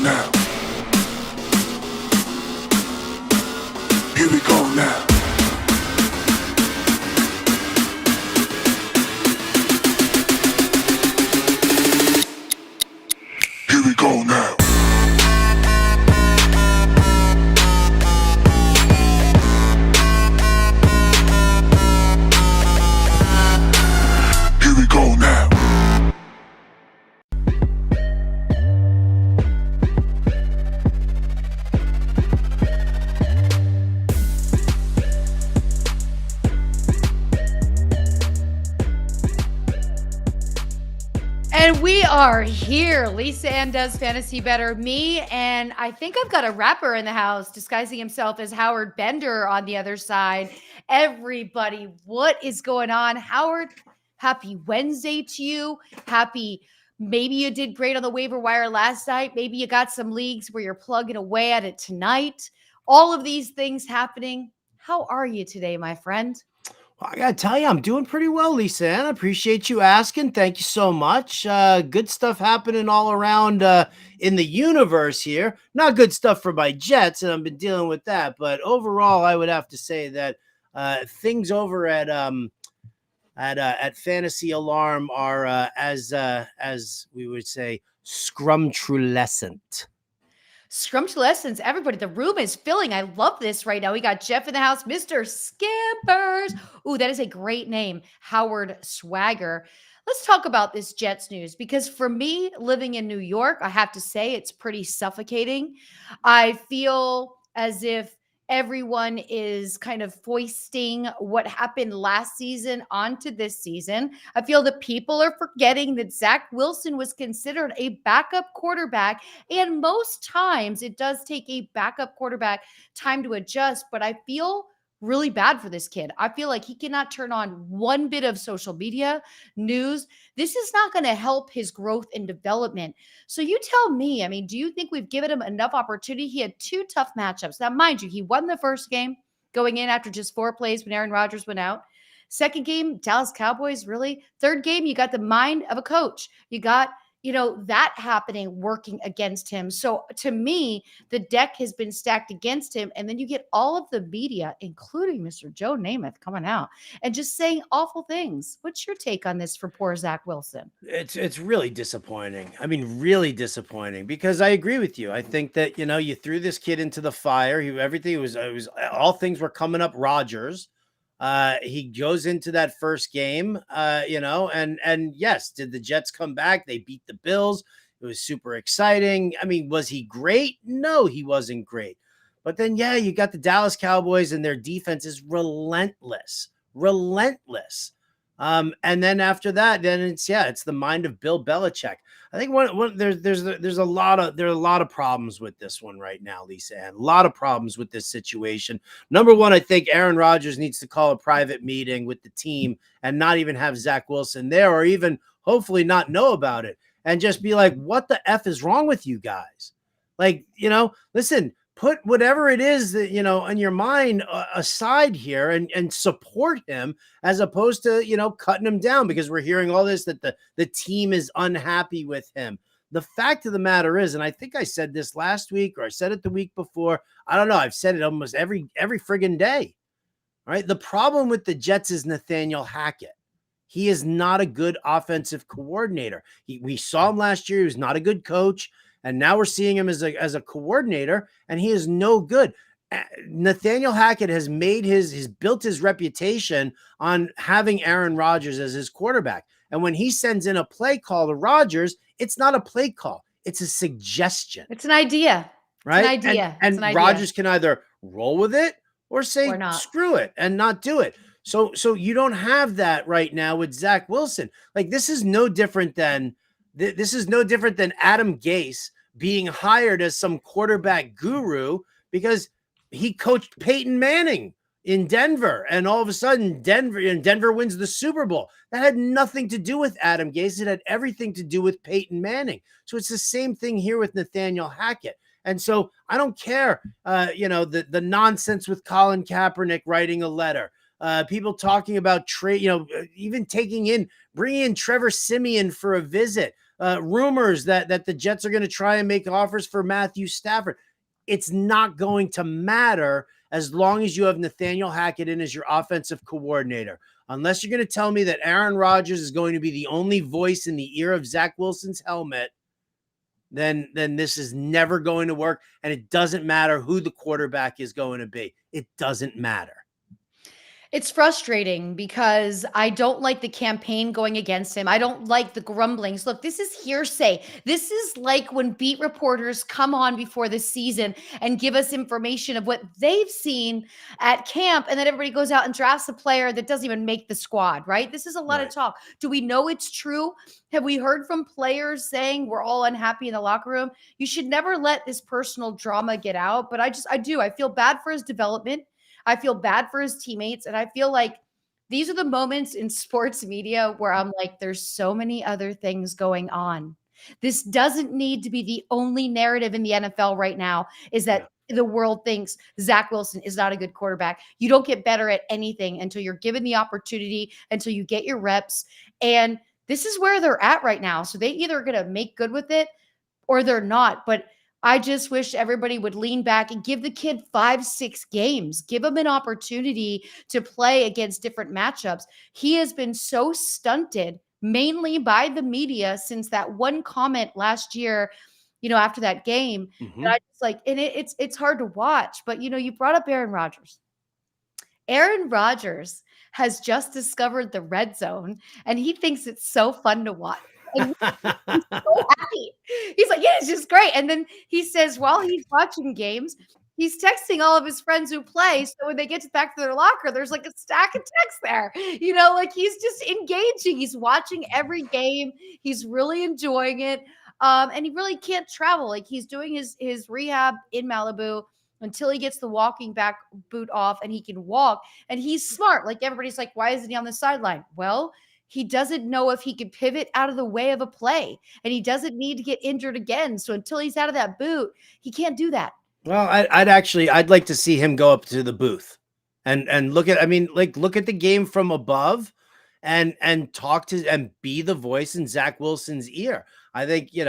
now. Here we go now. Here we go now. Here we go now. And we are here. Lisa Ann Does Fantasy Bettor. Me, and I think I've got a rapper in the house disguising himself as Howard Bender on the other side. Everybody, what is going on? Howard, happy Wednesday to you. Maybe you did great on the waiver wire last night. Maybe you got some leagues where you're plugging away at it tonight. All of these things happening. How are you today, my friend? Well, I got to tell you, I'm doing pretty well, Lisa Ann. I appreciate you asking. Thank you so much. Good stuff happening all around in the universe here. Not good stuff for my Jets, and I've been dealing with that. But overall, I would have to say that things over at Fantasy Alarm are, as we would say, scrumtrulescent. Scrumptious, everybody. The room is filling. I love this right now. We got Jeff in the house, Mr. Skippers. Ooh, that is a great name, Howard Swagger. Let's talk about this Jets news because for me, living in New York, I have to say it's pretty suffocating. I feel as if everyone is kind of foisting what happened last season onto this season. I feel that people are forgetting that Zach Wilson was considered a backup quarterback. And most times it does take a backup quarterback time to adjust, but I feel really bad for this kid. I feel like he cannot turn on one bit of social media news. This is not going to help his growth and development. So you tell me, I mean, do you think we've given him enough opportunity? He had two tough matchups. Now, mind you, he won the first game going in after just 4 plays when Aaron Rodgers went out. Second game, Dallas Cowboys, really? Third game, you got the mind of a coach. You got that happening, working against him. So to me, the deck has been stacked against him. And then you get all of the media, including Mr. Joe Namath, coming out and just saying awful things. What's your take on this for poor Zach Wilson? It's really disappointing. I mean, really disappointing because I agree with you. I think that, you threw this kid into the fire. Everything was all things were coming up Rodgers. He goes into that first game, and yes, did the Jets come back? They beat the Bills. It was super exciting. I mean, was he great? No, he wasn't great. But then, you got the Dallas Cowboys and their defense is relentless. And then after that, then it's the mind of Bill Belichick. I think there are a lot of problems with this one right now, Lisa Ann. A lot of problems with this situation. Number one, I think Aaron Rodgers needs to call a private meeting with the team and not even have Zach Wilson there, or even hopefully not know about it and just be like, what the F is wrong with you guys? Like, listen, put whatever it is that, in your mind aside here and support him as opposed to, cutting him down because we're hearing all this, that the team is unhappy with him. The fact of the matter is, and I think I said this last week or I said it the week before, I don't know. I've said it almost every friggin' day, right? The problem with the Jets is Nathaniel Hackett. He is not a good offensive coordinator. We saw him last year. He was not a good coach. And now we're seeing him as a coordinator, and he is no good. Nathaniel Hackett has built his reputation on having Aaron Rodgers as his quarterback. And when he sends in a play call to Rodgers, it's not a play call. It's a suggestion. It's an idea. Right? It's an idea. And Rodgers can either roll with it or say, screw it and not do it. So you don't have that right now with Zach Wilson. Like this is no different than Adam Gase being hired as some quarterback guru because he coached Peyton Manning in Denver, and all of a sudden Denver wins the Super Bowl. That had nothing to do with Adam Gase. It had everything to do with Peyton Manning. So it's the same thing here with Nathaniel Hackett. And so I don't care, the nonsense with Colin Kaepernick writing a letter, people talking about trade, even bringing in Trevor Siemian for a visit. rumors that the Jets are going to try and make offers for Matthew Stafford. It's not going to matter as long as you have Nathaniel Hackett in as your offensive coordinator. Unless you're going to tell me that Aaron Rodgers is going to be the only voice in the ear of Zach Wilson's helmet, then this is never going to work. And it doesn't matter who the quarterback is going to be. It doesn't matter. It's frustrating because I don't like the campaign going against him. I don't like the grumblings. Look, this is hearsay. This is like when beat reporters come on before the season and give us information of what they've seen at camp, and then everybody goes out and drafts a player that doesn't even make the squad, right? This is a lot of talk. Do we know it's true? Have we heard from players saying we're all unhappy in the locker room? You should never let this personal drama get out, but I feel bad for his development. I feel bad for his teammates. And I feel like these are the moments in sports media where I'm like, there's so many other things going on. This doesn't need to be the only narrative in the NFL right now, is that the world thinks Zach Wilson is not a good quarterback. You don't get better at anything until you're given the opportunity, until you get your reps. And this is where they're at right now. So they either are going to make good with it or they're not. But I just wish everybody would lean back and give the kid 5-6 games. Give him an opportunity to play against different matchups. He has been so stunted, mainly by the media, since that one comment last year, after that game. And I just like, and it's hard to watch. But, you brought up Aaron Rodgers. Aaron Rodgers has just discovered the red zone, and he thinks it's so fun to watch. And he's so happy. He's like, yeah, it's just great. And then he says while he's watching games, he's texting all of his friends who play. So when they get back to their locker, there's like a stack of texts there. Like he's just engaging. He's watching every game. He's really enjoying it. And he really can't travel. Like he's doing his rehab in Malibu until he gets the walking back boot off and he can walk. And he's smart. Like everybody's like, why isn't he on the sideline? Well, he doesn't know if he could pivot out of the way of a play, and he doesn't need to get injured again. So until he's out of that boot, he can't do that. Well, I'd like to see him go up to the booth and look at the game from above and talk to and be the voice in Zach Wilson's ear. I think, you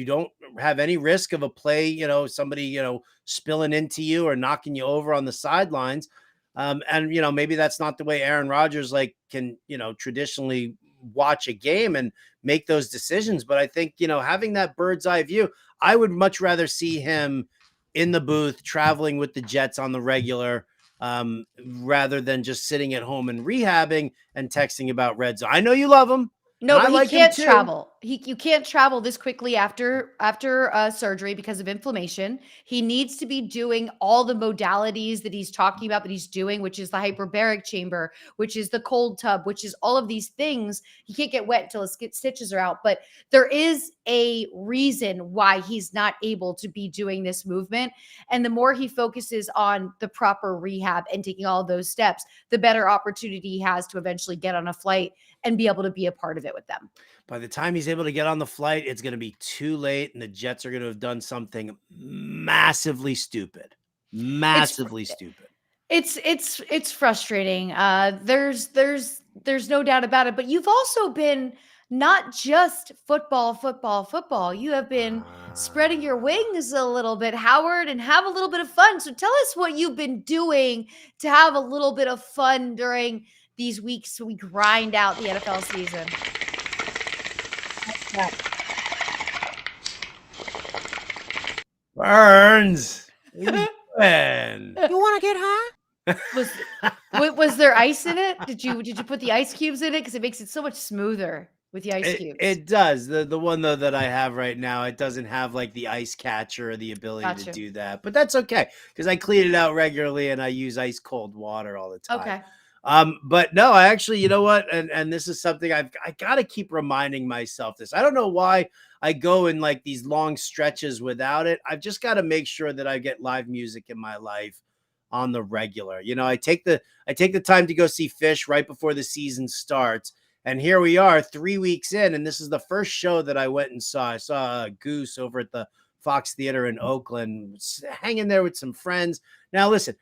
don't have any risk of a play, somebody, spilling into you or knocking you over on the sidelines. And, maybe that's not the way Aaron Rodgers can, traditionally watch a game and make those decisions. But I think, having that bird's eye view, I would much rather see him in the booth traveling with the Jets on the regular, rather than just sitting at home and rehabbing and texting about red zone. I know you love him. No, but he can't travel. You can't travel this quickly after surgery because of inflammation. He needs to be doing all the modalities that he's talking about that he's doing, which is the hyperbaric chamber, which is the cold tub, which is all of these things. He can't get wet until his stitches are out. But there is a reason why he's not able to be doing this movement. And the more he focuses on the proper rehab and taking all those steps, the better opportunity he has to eventually get on a flight and be able to be a part of it with them. By the time he's able to get on the flight, it's going to be too late, and the Jets are going to have done something massively stupid. Stupid. It's frustrating. There's no doubt about it. But you've also been not just football. You have been spreading your wings a little bit, Howard, and have a little bit of fun. So tell us what you've been doing to have a little bit of fun during these weeks so we grind out the NFL season. Burns. You want to get high? Was there ice in it? Did you put the ice cubes in it? Because it makes it so much smoother with the ice cubes. It does. The one though that I have right now, it doesn't have the ice catcher or the ability to do that. But that's okay because I clean it out regularly and I use ice cold water all the time. Okay. But no, I actually, you know what? And this is something I got to keep reminding myself this. I don't know why I go in these long stretches without it. I've just got to make sure that I get live music in my life on the regular. I take the time to go see Fish right before the season starts. And here we are 3 weeks in, and this is the first show that I went and saw. I saw Goose over at the Fox Theater in Oakland, hanging there with some friends. Now, listen,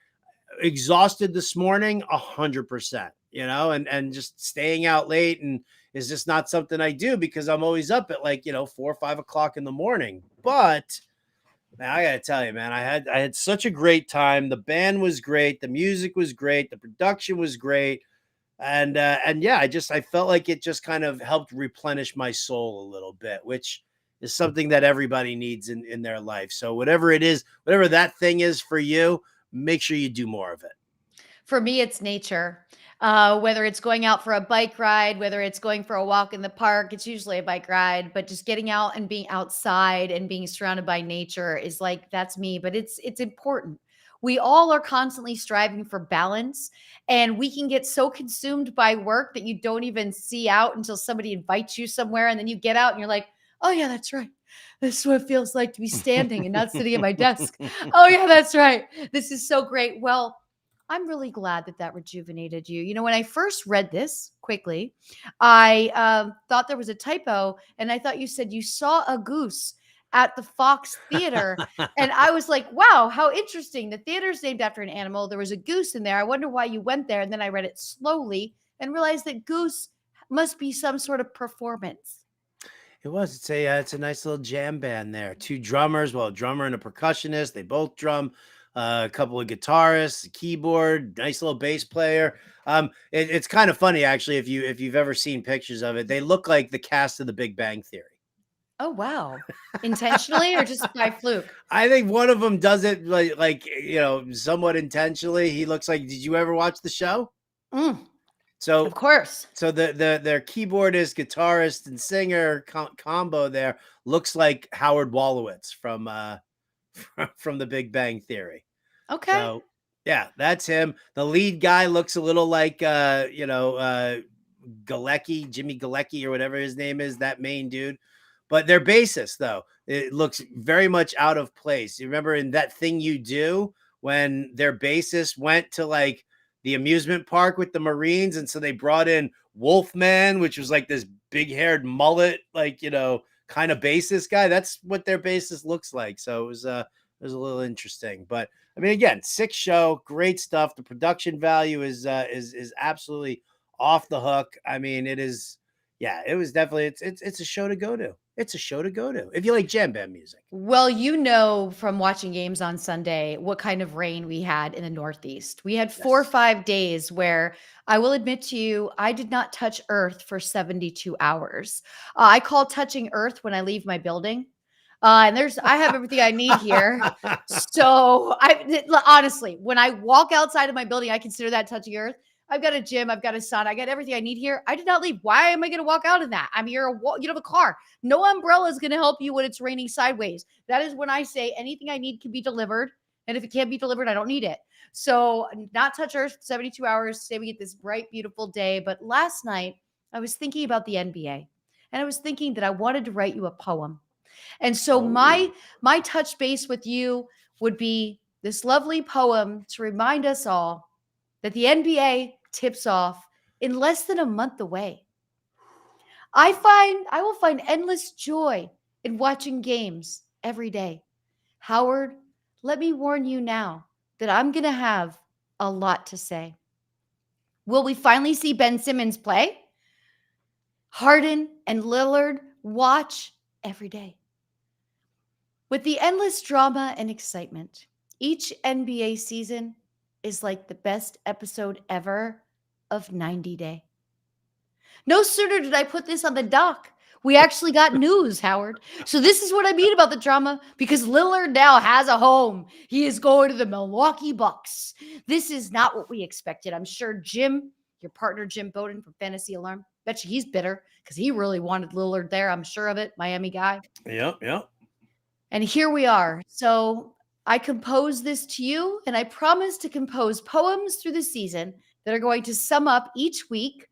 exhausted this morning, 100%, and just staying out late. And is just not something I do because I'm always up at like, 4 or 5 o'clock in the morning. But man, I gotta tell you, man, I had such a great time. The band was great, the music was great, the production was great. And yeah, I felt like it just kind of helped replenish my soul a little bit, which is something that everybody needs in their life. So whatever it is, whatever that thing is for you, make sure you do more of it. For me, it's nature. Whether it's going out for a bike ride, whether it's going for a walk in the park, it's usually a bike ride, but just getting out and being outside and being surrounded by nature is like, that's me, but it's important. We all are constantly striving for balance, and we can get so consumed by work that you don't even see out until somebody invites you somewhere. And then you get out and you're like, oh yeah, that's right. This is what it feels like to be standing and not sitting at my desk. Oh yeah, that's right. This is so great. Well, I'm really glad that rejuvenated you. When I first read this quickly, I thought there was a typo, and I thought you said you saw a goose at the Fox Theater. And I was like, wow, how interesting. The theater's named after an animal. There was a goose in there. I wonder why you went there. And then I read it slowly and realized that goose must be some sort of performance. It was. It's a nice little jam band there. Two drummers, well, a drummer and a percussionist. They both drum. A couple of guitarists, a keyboard, nice little bass player. It's kind of funny actually if you've ever seen pictures of it. They look like the cast of The Big Bang Theory. Oh wow! Intentionally or just by fluke? I think one of them does it like somewhat intentionally. He looks like. Did you ever watch the show? So of course. So their keyboardist, guitarist, and singer combo there looks like Howard Wolowitz from The Big Bang Theory. Okay. So yeah, that's him. The lead guy looks a little like Galecki, Jimmy Galecki, or whatever his name is, that main dude. But their bassist, though, it looks very much out of place. You remember in That Thing You Do when their bassist went to like the amusement park with the Marines, and so they brought in Wolfman, which was like this big-haired mullet, like kind of bassist guy. That's what their bassist looks like. So it was a little interesting. But I mean, again, sick show, great stuff. The production value is absolutely off the hook. I mean, it is. Yeah, it was definitely. It's a show to go to. It's a show to go to if you like jam band music. Well, from watching games on Sunday, what kind of rain we had in the Northeast. We had 4 or 5 days where I will admit to you, I did not touch earth for 72 hours. I call touching earth when I leave my building. And I have everything I need here. So honestly, when I walk outside of my building, I consider that touching earth. I've got a gym. I've got a sauna. I got everything I need here. I did not leave. Why am I going to walk out of that? I'm here. You have a car. No umbrella is going to help you when it's raining sideways. That is when I say anything I need can be delivered. And if it can't be delivered, I don't need it. So not touch earth 72 hours. Say we get this bright, beautiful day. But last night I was thinking about the NBA, and I was thinking that I wanted to write you a poem. And so my touch base with you would be this lovely poem to remind us all that the NBA tips off in less than a month away. I will find endless joy in watching games every day. Howard, let me warn you now that I'm going to have a lot to say. Will we finally see Ben Simmons play? Harden and Lillard watch every day. With the endless drama and excitement, each NBA season is like the best episode ever of 90 Day. No sooner did I put this on the dock, we actually got news, Howard. So this is what I mean about the drama, because Lillard now has a home. He is going to the Milwaukee Bucks. This is not what we expected. I'm sure Jim, your partner Jim Bowden from Fantasy Alarm, bet you he's bitter because he really wanted Lillard there. I'm sure of it. Miami guy. Yep. And here we are. So I compose this to you, and I promise to compose poems through the season that are going to sum up each week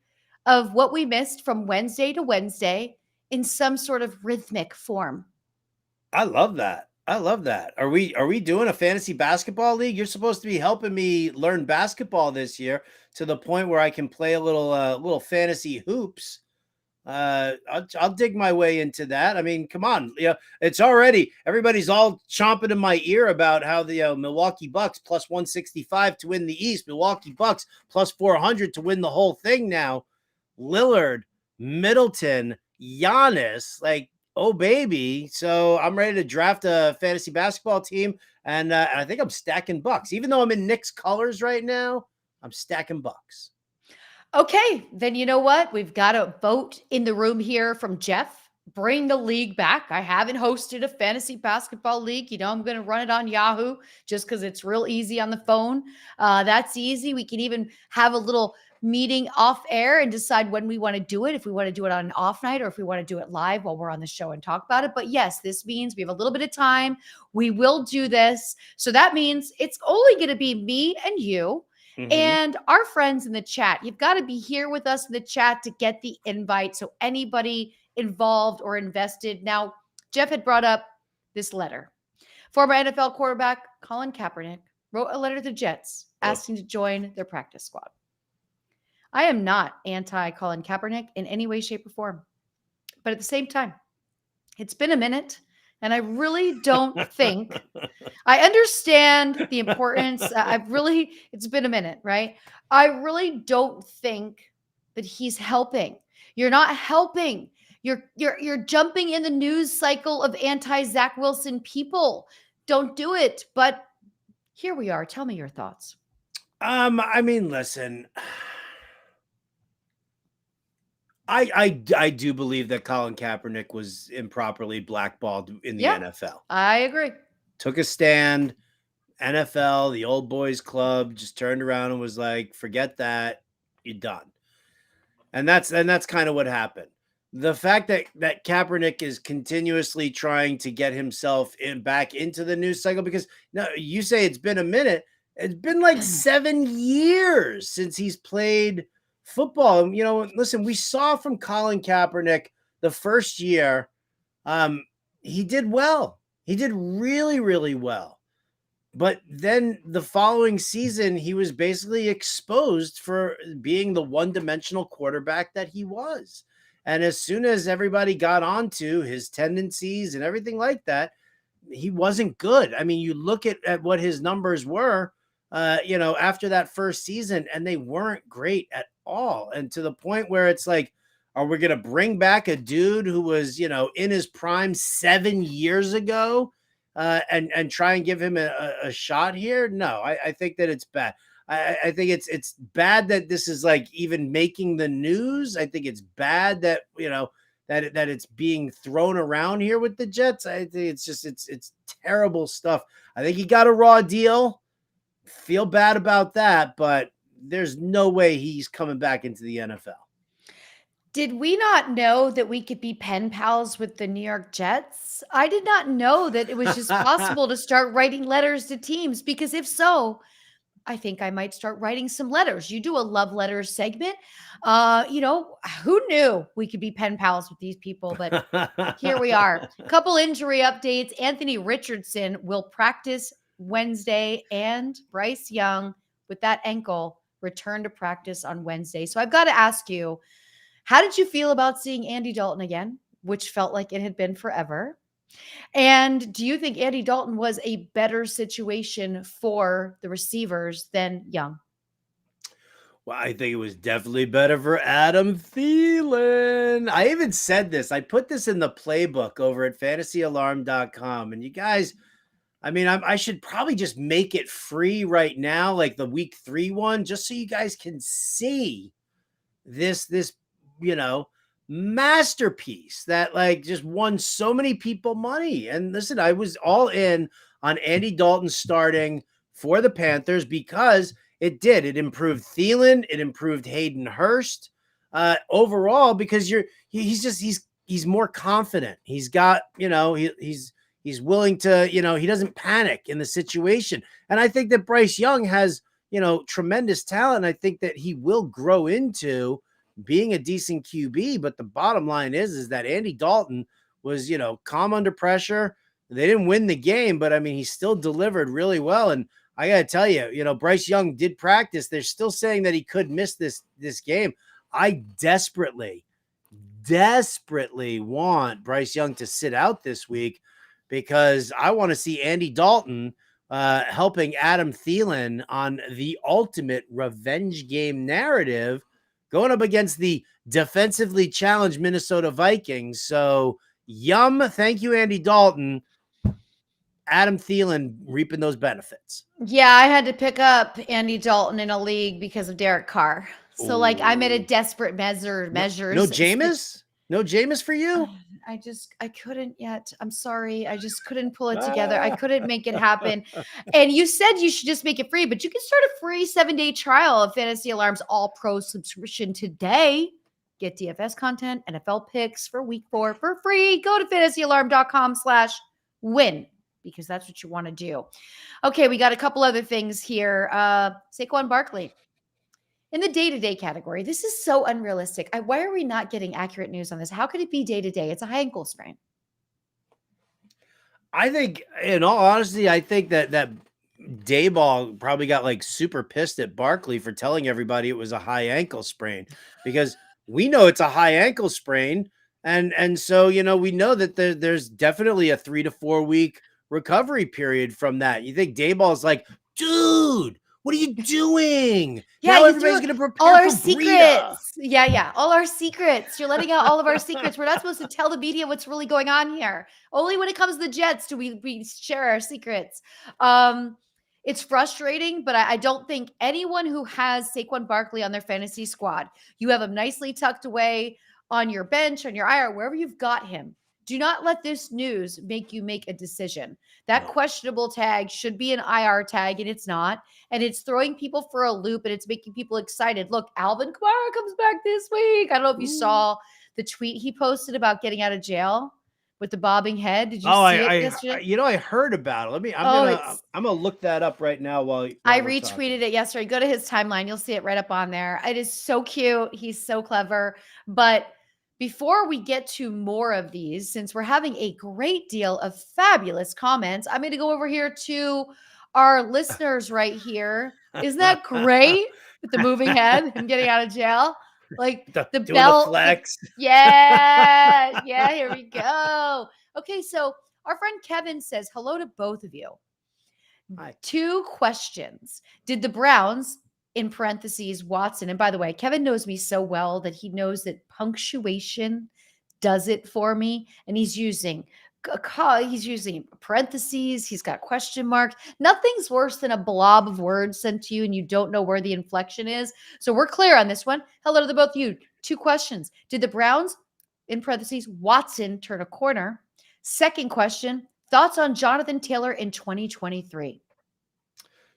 of what we missed from Wednesday to Wednesday in some sort of rhythmic form. I love that. Are we doing a fantasy basketball league? You're supposed to be helping me learn basketball this year to the point where I can play a little fantasy hoops. I'll dig my way into that. I mean, come on, it's already everybody's all chomping in my ear about how the Milwaukee Bucks plus 165 to win the East, Milwaukee Bucks plus 400 to win the whole thing now. Lillard Middleton, Giannis, like, oh baby. So I'm ready to draft a fantasy basketball team, and I think I'm stacking Bucks. Even though I'm in Knicks colors right now, I'm stacking Bucks. Okay, then you know what? We've got a vote in the room here from Jeff. Bring the league back. I haven't hosted a fantasy basketball league. You know, I'm going to run it on Yahoo just because it's real easy on the phone. That's easy. We can even have a little meeting off air and decide when we want to do it, if we want to do it on an off night or if we want to do it live while we're on the show and talk about it. But yes, this means we have a little bit of time. We will do this. So that means it's only going to be me and you. And our friends in the chat. You've got to be here with us in the chat to get the invite. So anybody involved or invested. Now, Jeff had brought up this letter. Former NFL quarterback Colin Kaepernick wrote a letter to the Jets asking to join their practice squad. I am not anti-Colin Kaepernick in any way, shape, or form. But at the same time, it's been a minute. And I really don't think, I understand the importance. It's been a minute, right? I really don't think that he's helping. You're not helping. You're jumping in the news cycle of anti-Zach Wilson people. Don't do it. But here we are. Tell me your thoughts. I mean, listen. I do believe that Colin Kaepernick was improperly blackballed in the NFL. I agree. Took a stand. NFL, the old boys club, just turned around and was like, forget that. You're done. And that's kind of what happened. The fact that Kaepernick is continuously trying to get himself back into the news cycle, because no, you say it's been a minute. It's been like 7 years since he's played football. You know, listen, we saw from Colin Kaepernick the first year, he did well. He did really, really well. But then the following season, he was basically exposed for being the one-dimensional quarterback that he was. And as soon as everybody got onto his tendencies and everything like that, he wasn't good. I mean, you look at what his numbers were, after that first season, and they weren't great at all. And to the point where it's like, are we going to bring back a dude who was, in his prime 7 years ago and try and give him a shot here? No, I think that it's bad. I think it's bad that this is like even making the news. I think it's bad that, that it's being thrown around here with the Jets. I think it's terrible stuff. I think he got a raw deal. Feel bad about that, but there's no way he's coming back into the NFL. Did we not know that we could be pen pals with the New York Jets? I did not know that it was just possible to start writing letters to teams, because if so, I think I might start writing some letters. You do a love letters segment. Who knew we could be pen pals with these people? But here we are. A couple injury updates. Anthony Richardson will practice Wednesday, and Bryce Young, with that ankle, returned to practice on Wednesday. So I've got to ask you, how did you feel about seeing Andy Dalton again, which felt like it had been forever? And do you think Andy Dalton was a better situation for the receivers than Young? Well, I think it was definitely better for Adam Thielen. I even said this. I put this in the playbook over at fantasyalarm.com. And you guys, I mean, I should probably just make it free right now, like the week 3 one, just so you guys can see this masterpiece that like just won so many people money. And listen, I was all in on Andy Dalton starting for the Panthers because it improved Thielen, it improved Hayden Hurst overall, because he's more confident. He's got, he's willing to, he doesn't panic in the situation. And I think that Bryce Young has, tremendous talent. I think that he will grow into being a decent QB, but the bottom line is that Andy Dalton was, calm under pressure. They didn't win the game, but I mean, he still delivered really well. And I got to tell you, Bryce Young did practice. They're still saying that he could miss this game. I desperately want Bryce Young to sit out this week, because I want to see Andy Dalton helping Adam Thielen on the ultimate revenge game narrative going up against the defensively challenged Minnesota Vikings. So, thank you, Andy Dalton. Adam Thielen reaping those benefits. Yeah, I had to pick up Andy Dalton in a league because of Derek Carr. So, like, I made a desperate measures. No Jameis? No Jameis for you? I couldn't yet. I'm sorry. I just couldn't pull it together. I couldn't make it happen. And you said you should just make it free, but you can start a free 7-day trial of Fantasy Alarm's All-Pro subscription today. Get DFS content, NFL picks for week 4 for free. Go to fantasyalarm.com/win because that's what you want to do. Okay, we got a couple other things here. Saquon Barkley. In the day-to-day category, this is so unrealistic. Why are we not getting accurate news on this? How could it be day-to-day? It's a high ankle sprain. I think, in all honesty, I think that Dayball probably got like super pissed at Barkley for telling everybody it was a high ankle sprain, because we know it's a high ankle sprain. And so, we know that there's definitely a 3 to 4 week recovery period from that. You think Dayball's like, dude, what are you doing? Yeah, now everybody's going to prepare all our for secrets. Breida. Yeah. All our secrets. You're letting out all of our secrets. We're not supposed to tell the media what's really going on here. Only when it comes to the Jets do we share our secrets. It's frustrating, but I don't think anyone who has Saquon Barkley on their fantasy squad, you have him nicely tucked away on your bench, on your IR, wherever you've got him. Do not let this news make you make a decision. That questionable tag should be an IR tag, and it's not. And it's throwing people for a loop, and it's making people excited. Look, Alvin Kamara comes back this week. I don't know if you saw the tweet he posted about getting out of jail with the bobbing head. Did you see it yesterday? I heard about it. I'm gonna look that up right now while I we're retweeted talking. it yesterday. Go to his timeline. You'll see it right up on there. It is so cute. He's so clever. But before we get to more of these, since we're having a great deal of fabulous comments, I'm going to go over here to our listeners right here. Isn't that great? With the moving head and getting out of jail. Like the belt. The flex. Yeah. Here we go. Okay. So our friend Kevin says, hello to both of you. Hi. 2 questions. Did the Browns, in parentheses, Watson. And by the way, Kevin knows me so well that he knows that punctuation does it for me. And he's using parentheses. He's got question marks. Nothing's worse than a blob of words sent to you and you don't know where the inflection is. So we're clear on this one. Hello to the both of you. 2 questions. Did the Browns, in parentheses, Watson, turn a corner? Second question, thoughts on Jonathan Taylor in 2023?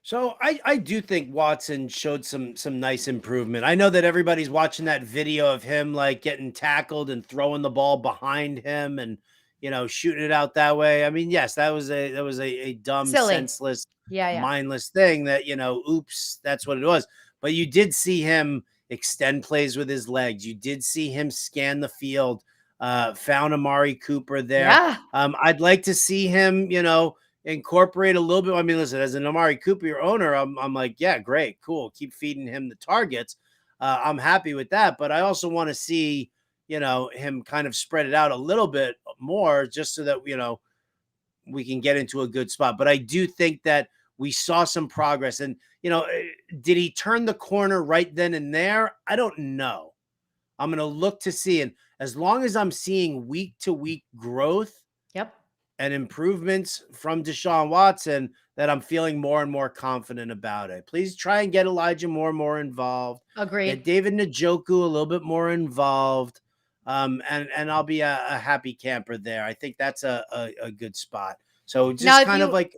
So I do think Watson showed some nice improvement. I know that everybody's watching that video of him like getting tackled and throwing the ball behind him and shooting it out that way. I mean, yes, that was a dumb, silly, senseless, yeah, mindless thing that oops, that's what it was. But you did see him extend plays with his legs. You did see him scan the field. Found Amari Cooper there. Yeah. I'd like to see him, incorporate a little bit. I mean, listen, as an Amari Cooper owner, I'm like, yeah, great, cool. Keep feeding him the targets. I'm happy with that. But I also want to see, him kind of spread it out a little bit more just so that, we can get into a good spot. But I do think that we saw some progress. And, did he turn the corner right then and there? I don't know. I'm going to look to see. And as long as I'm seeing week to week growth, and improvements from Deshaun Watson, that I'm feeling more and more confident about it. Please try and get Elijah more involved. Agreed. Get David Njoku a little bit more involved. And I'll be a happy camper there. I think that's a good spot. So just now, kind of like,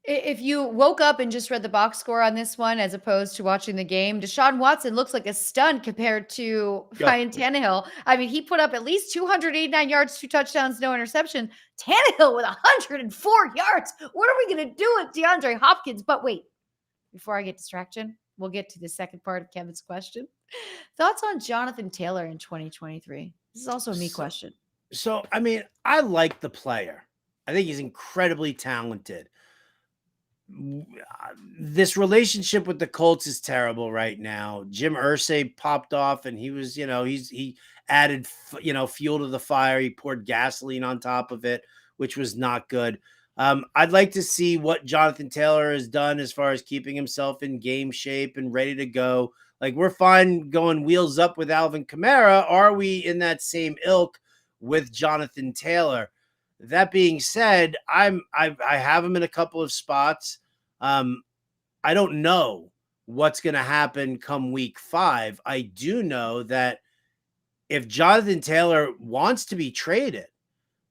if you woke up and just read the box score on this one, as opposed to watching the game, Deshaun Watson looks like a stud compared to Ryan Tannehill. I mean, he put up at least 289 yards, 2 touchdowns, no interception. Tannehill with 104 yards. What are we going to do with DeAndre Hopkins? But wait, before I get distraction, we'll get to the second part of Kevin's question. Thoughts on Jonathan Taylor in 2023? This is also a me question. So, I mean, I like the player. I think he's incredibly talented. This relationship with the Colts is terrible right now. Jim Irsay popped off and he was, he added, fuel to the fire. He poured gasoline on top of it, which was not good. I'd like to see what Jonathan Taylor has done as far as keeping himself in game shape and ready to go. Like, we're fine going wheels up with Alvin Kamara. Are we in that same ilk with Jonathan Taylor? That being said, I have him in a couple of spots. I don't know what's going to happen come week 5. I do know that if Jonathan Taylor wants to be traded,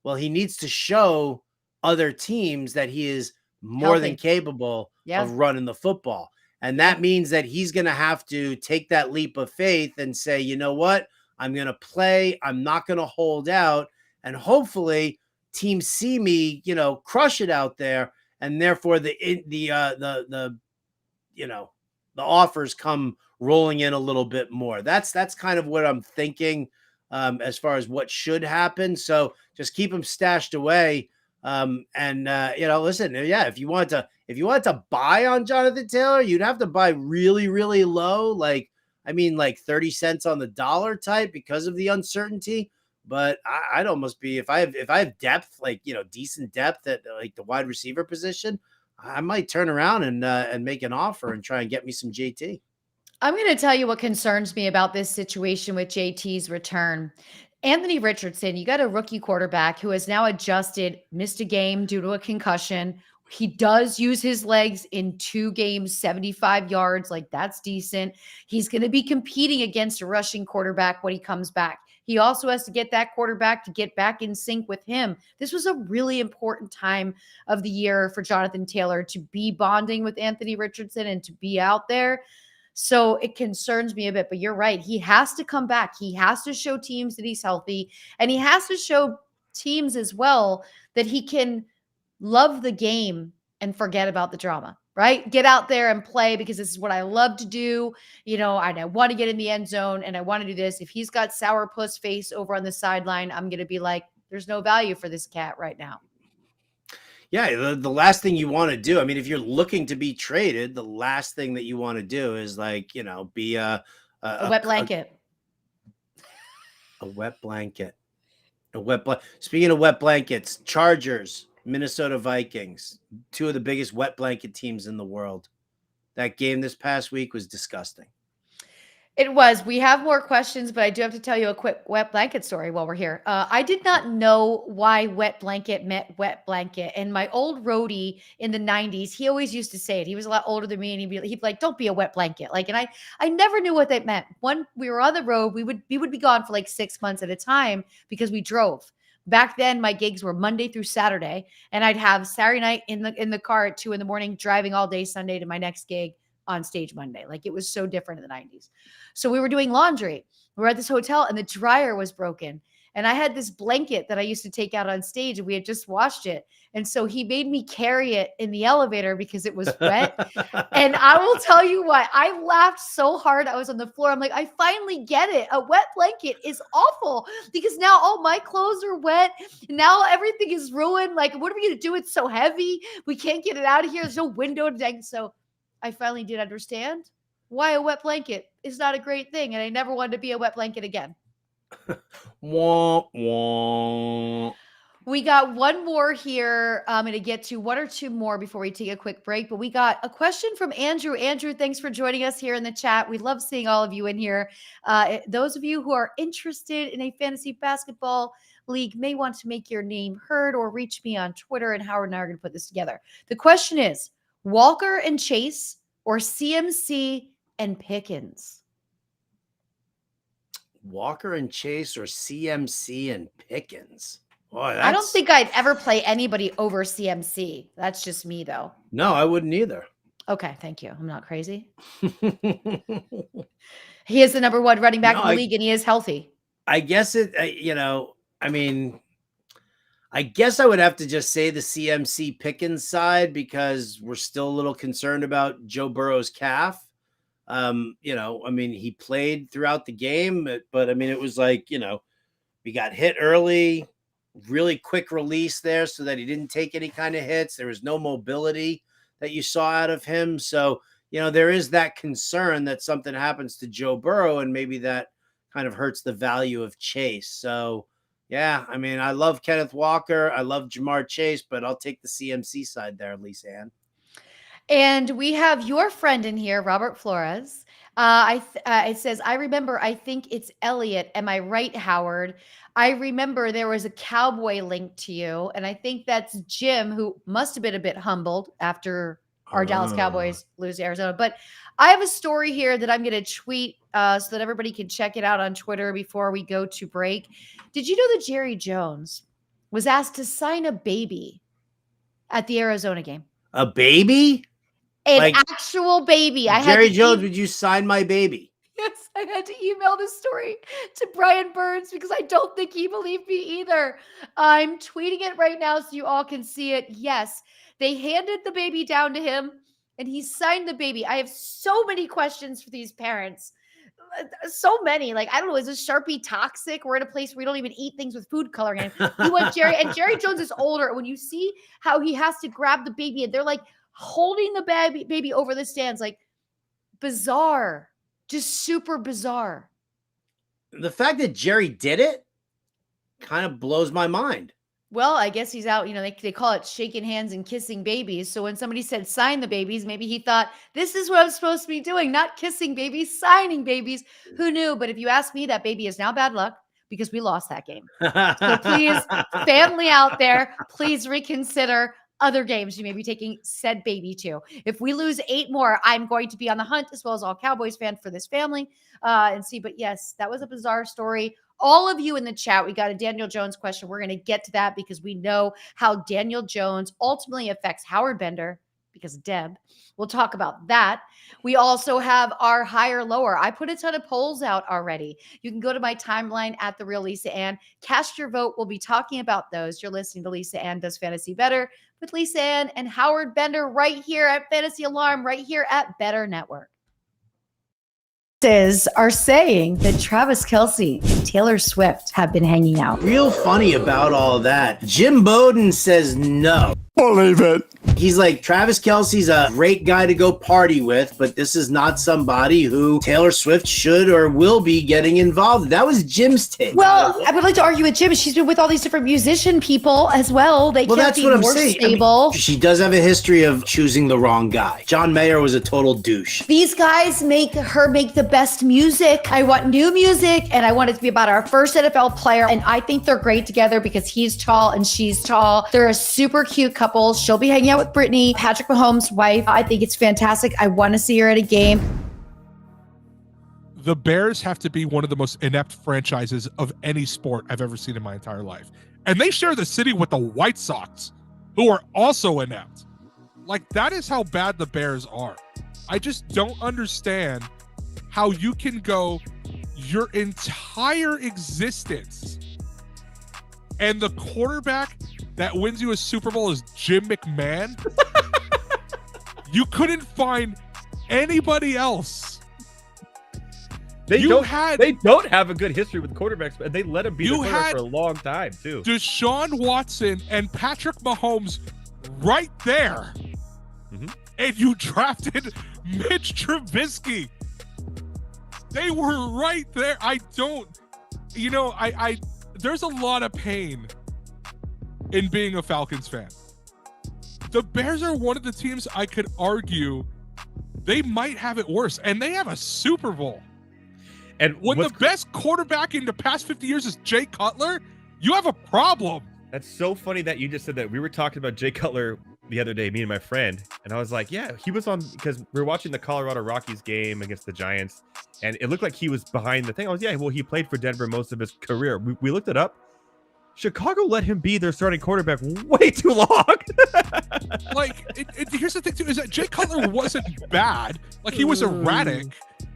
well, he needs to show other teams that he is more than Healthy. capable Yeah. of running the football. And that means that he's going to have to take that leap of faith and say, you know what? I'm going to play. I'm not going to hold out. And hopefully teams see me, crush it out there. And therefore the offers come rolling in a little bit more. That's kind of what I'm thinking as far as what should happen. So just keep them stashed away. Listen, if you want to buy on Jonathan Taylor, you'd have to buy really, really low. Like 30 cents on the dollar type because of the uncertainty. But I'd almost be, if I have depth, decent depth at like the wide receiver position, I might turn around and make an offer and try and get me some JT. I'm going to tell you what concerns me about this situation with JT's return. Anthony Richardson, you got a rookie quarterback who has now missed a game due to a concussion. He does use his legs in 2 games, 75 yards. Like, that's decent. He's going to be competing against a rushing quarterback when he comes back. He also has to get that quarterback to get back in sync with him. This was a really important time of the year for Jonathan Taylor to be bonding with Anthony Richardson and to be out there. So it concerns me a bit, but you're right. He has to come back. He has to show teams that he's healthy, and he has to show teams as well that he can love the game and forget about the drama, right? Get out there and play because this is what I love to do. And I want to get in the end zone and I want to do this. If he's got sourpuss face over on the sideline, I'm going to be like, there's no value for this cat right now. Yeah, the last thing you want to do, if you're looking to be traded, the last thing that you want to do is be a wet blanket. A wet blanket. Speaking of wet blankets, Chargers, Minnesota Vikings, 2 of the biggest wet blanket teams in the world. That game this past week was disgusting. It was. We have more questions, but I do have to tell you a quick wet blanket story while we're here. I did not know why wet blanket meant wet blanket. And my old roadie in the 90s, he always used to say it. He was a lot older than me, and he'd be like, don't be a wet blanket. And I never knew what that meant. When we were on the road, we would be gone for 6 months at a time because we drove. Back then, my gigs were Monday through Saturday, and I'd have Saturday night in the car at 2 a.m, driving all day Sunday to my next gig on stage Monday. It was so different in the 90s. So we were doing laundry. We were at this hotel and the dryer was broken. And I had this blanket that I used to take out on stage and we had just washed it. And so he made me carry it in the elevator because it was wet. And I will tell you what, I laughed so hard. I was on the floor. I'm like, I finally get it. A wet blanket is awful because now all my clothes are wet. Now everything is ruined. What are we going to do? It's so heavy. We can't get it out of here. There's no window to dang. So I finally did understand why a wet blanket is not a great thing. And I never wanted to be a wet blanket again. Wah, wah. We got one more here. I'm going to get to 1 or 2 more before we take a quick break. But we got a question from Andrew. Andrew, thanks for joining us here in the chat. We love seeing all of you in here. Those of you who are interested in a fantasy basketball league may want to make your name heard or reach me on Twitter, and Howard and I are going to put this together. The question is, Walker and Chase or CMC and Pickens? Walker and Chase or CMC and Pickens? Boy, I don't think I'd ever play anybody over CMC. That's just me, though. No, I wouldn't either. Okay, thank you. I'm not crazy. He is the number 1 running back in the league, and he is healthy. I guess I guess I would have to just say the CMC Pickens side because we're still a little concerned about Joe Burrow's calf. He played throughout the game, but it was we got hit early, really quick release there so that he didn't take any kind of hits. There was no mobility that you saw out of him. So, there is that concern that something happens to Joe Burrow and maybe that kind of hurts the value of Chase. So, yeah, I love Kenneth Walker. I love Jamar Chase, but I'll take the CMC side there, Lisa Ann. And we have your friend in here, Robert Flores. It says, I remember, I think it's Elliot. Am I right, Howard? I remember there was a cowboy link to you. And I think that's Jim, who must have been a bit humbled after our Dallas Cowboys lose to Arizona. But I have a story here that I'm going to tweet so that everybody can check it out on Twitter before we go to break. Did you know that Jerry Jones was asked to sign a baby at the Arizona game? A baby? An actual baby. Jerry Jones, would you sign my baby? Yes, I had to email this story to Brian Burns because I don't think he believed me either. I'm tweeting it right now so you all can see it. Yes, they handed the baby down to him and he signed the baby. I have so many questions for these parents. So many. Like, I don't know, is this Sharpie toxic? We're in a place where we don't even eat things with food coloring in it. You want Jerry, and Jerry Jones is older. When you see how he has to grab the baby and they're like holding the baby over the stands, like bizarre. Just super bizarre. The fact that Jerry did it kind of blows my mind. Well, I guess he's out. You know, they call it shaking hands and kissing babies. So when somebody said sign the babies, maybe he thought, this is what I'm supposed to be doing, not kissing babies, signing babies. Who knew? But if you ask me, that baby is now bad luck because we lost that game. So please, family out there, please reconsider other games you may be taking said baby to. If we lose 8 more, I'm going to be on the hunt, as well as all Cowboys fans, for this family and see. But yes, that was a bizarre story. All of you in the chat, we got a Daniel Jones question. We're going to get to that because we know how Daniel Jones ultimately affects Howard Bender because of Deb. We'll talk about that. We also have our higher lower. I put a ton of polls out already. You can go to my timeline at The Real Lisa Ann. Cast your vote. We'll be talking about those. You're listening to Lisa Ann Does Fantasy Bettor with Lisa Ann and Howard Bender right here at Fantasy Alarm, right here at Bettor Network. Are saying that Travis Kelce and Taylor Swift have been hanging out. Real funny about all that. Jim Bowden says no. Believe it. He's like, Travis Kelce's a great guy to go party with, but this is not somebody who Taylor Swift should or will be getting involved. That was Jim's take. Well, I would like to argue with Jim. She's been with all these different musician people as well. They can't be more stable. I mean, she does have a history of choosing the wrong guy. John Mayer was a total douche. These guys make her make the best music. I want new music, and I want it to be about our first NFL player. And I think they're great together because he's tall and she's tall. They're a super cute couple. She'll be hanging out with Brittany, Patrick Mahomes' wife. I think it's fantastic. I want to see her at a game. The Bears have to be one of the most inept franchises of any sport I've ever seen in my entire life. And they share the city with the White Sox, who are also inept. Like, that is how bad the Bears are. I just don't understand how you can go your entire existence and the quarterback that wins you a Super Bowl is Jim McMahon. You couldn't find anybody else. They don't have a good history with quarterbacks, and they let him be the quarterback for a long time too. Deshaun Watson and Patrick Mahomes right there. Mm-hmm. And you drafted Mitch Trubisky. They were right there. I there's a lot of pain in being a Falcons fan. The Bears are one of the teams I could argue they might have it worse, and they have a Super Bowl. And when the best quarterback in the past 50 years is Jay Cutler, you have a problem. That's so funny that you just said that. We were talking about Jay Cutler the other day, me and my friend, and I was like, yeah, he was on, because we were watching the Colorado Rockies game against the Giants, and it looked like he was behind the thing. I was, yeah, well, he played for Denver most of his career. We looked it up. Chicago let him be their starting quarterback way too long. Here's the thing too, is that Jay Cutler wasn't bad. Like, he was erratic.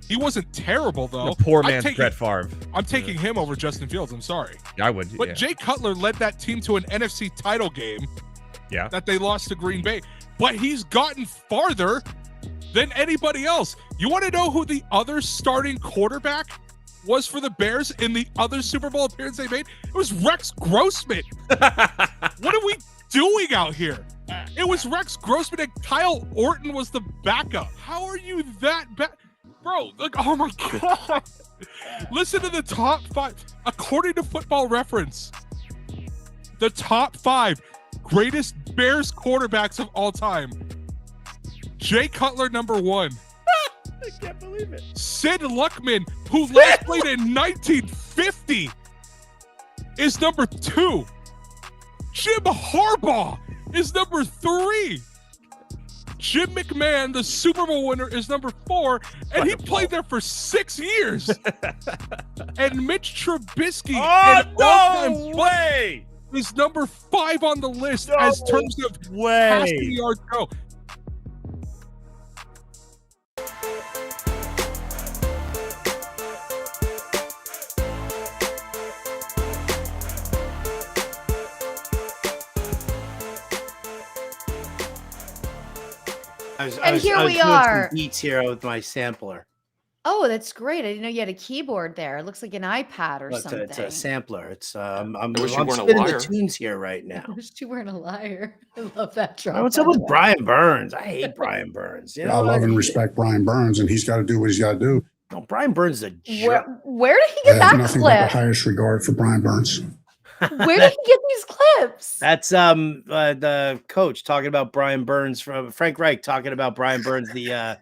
He wasn't terrible, though. The poor man's Brett Favre. I'm taking him over Justin Fields. I'm sorry. Yeah, I would. But Jay Cutler led that team to an NFC title game. Yeah. That they lost to Green Bay. But he's gotten farther than anybody else. You want to know who the other starting quarterback was for the Bears in the other Super Bowl appearance they made? It was Rex Grossman. What are we doing out here? It was Rex Grossman, and Kyle Orton was the backup. How are you that bad? Bro, like, oh my God. Listen to the top 5. According to Football Reference, the top 5 greatest Bears quarterbacks of all time. Jay Cutler, number 1. I can't believe it. Sid Luckman, who last played in 1950, is number 2. Jim Harbaugh is number 3. Jim McMahon, the Super Bowl winner, is number 4, and he played there for 6 years. And Mitch Trubisky, No way! is number 5 on the list as terms of passing yard go. I was here we doing some are. beats here with my sampler. Oh, that's great. I didn't know you had a keyboard there. It looks like an iPad or But something. it's a sampler. It's I'm wish you weren't a spinning the liar. tunes here right now. I wish you weren't a liar. I love that drop. What's up with Brian Burns? I hate Brian Burns. You know, I love and respect Brian Burns, and he's got to do what he's got to do. No, Brian Burns is a jerk. Where did he I get have that nothing but the clip? highest regard for Brian Burns. Where did he get these clips? That's the coach talking about Brian Burns from Frank Reich talking about Brian Burns, the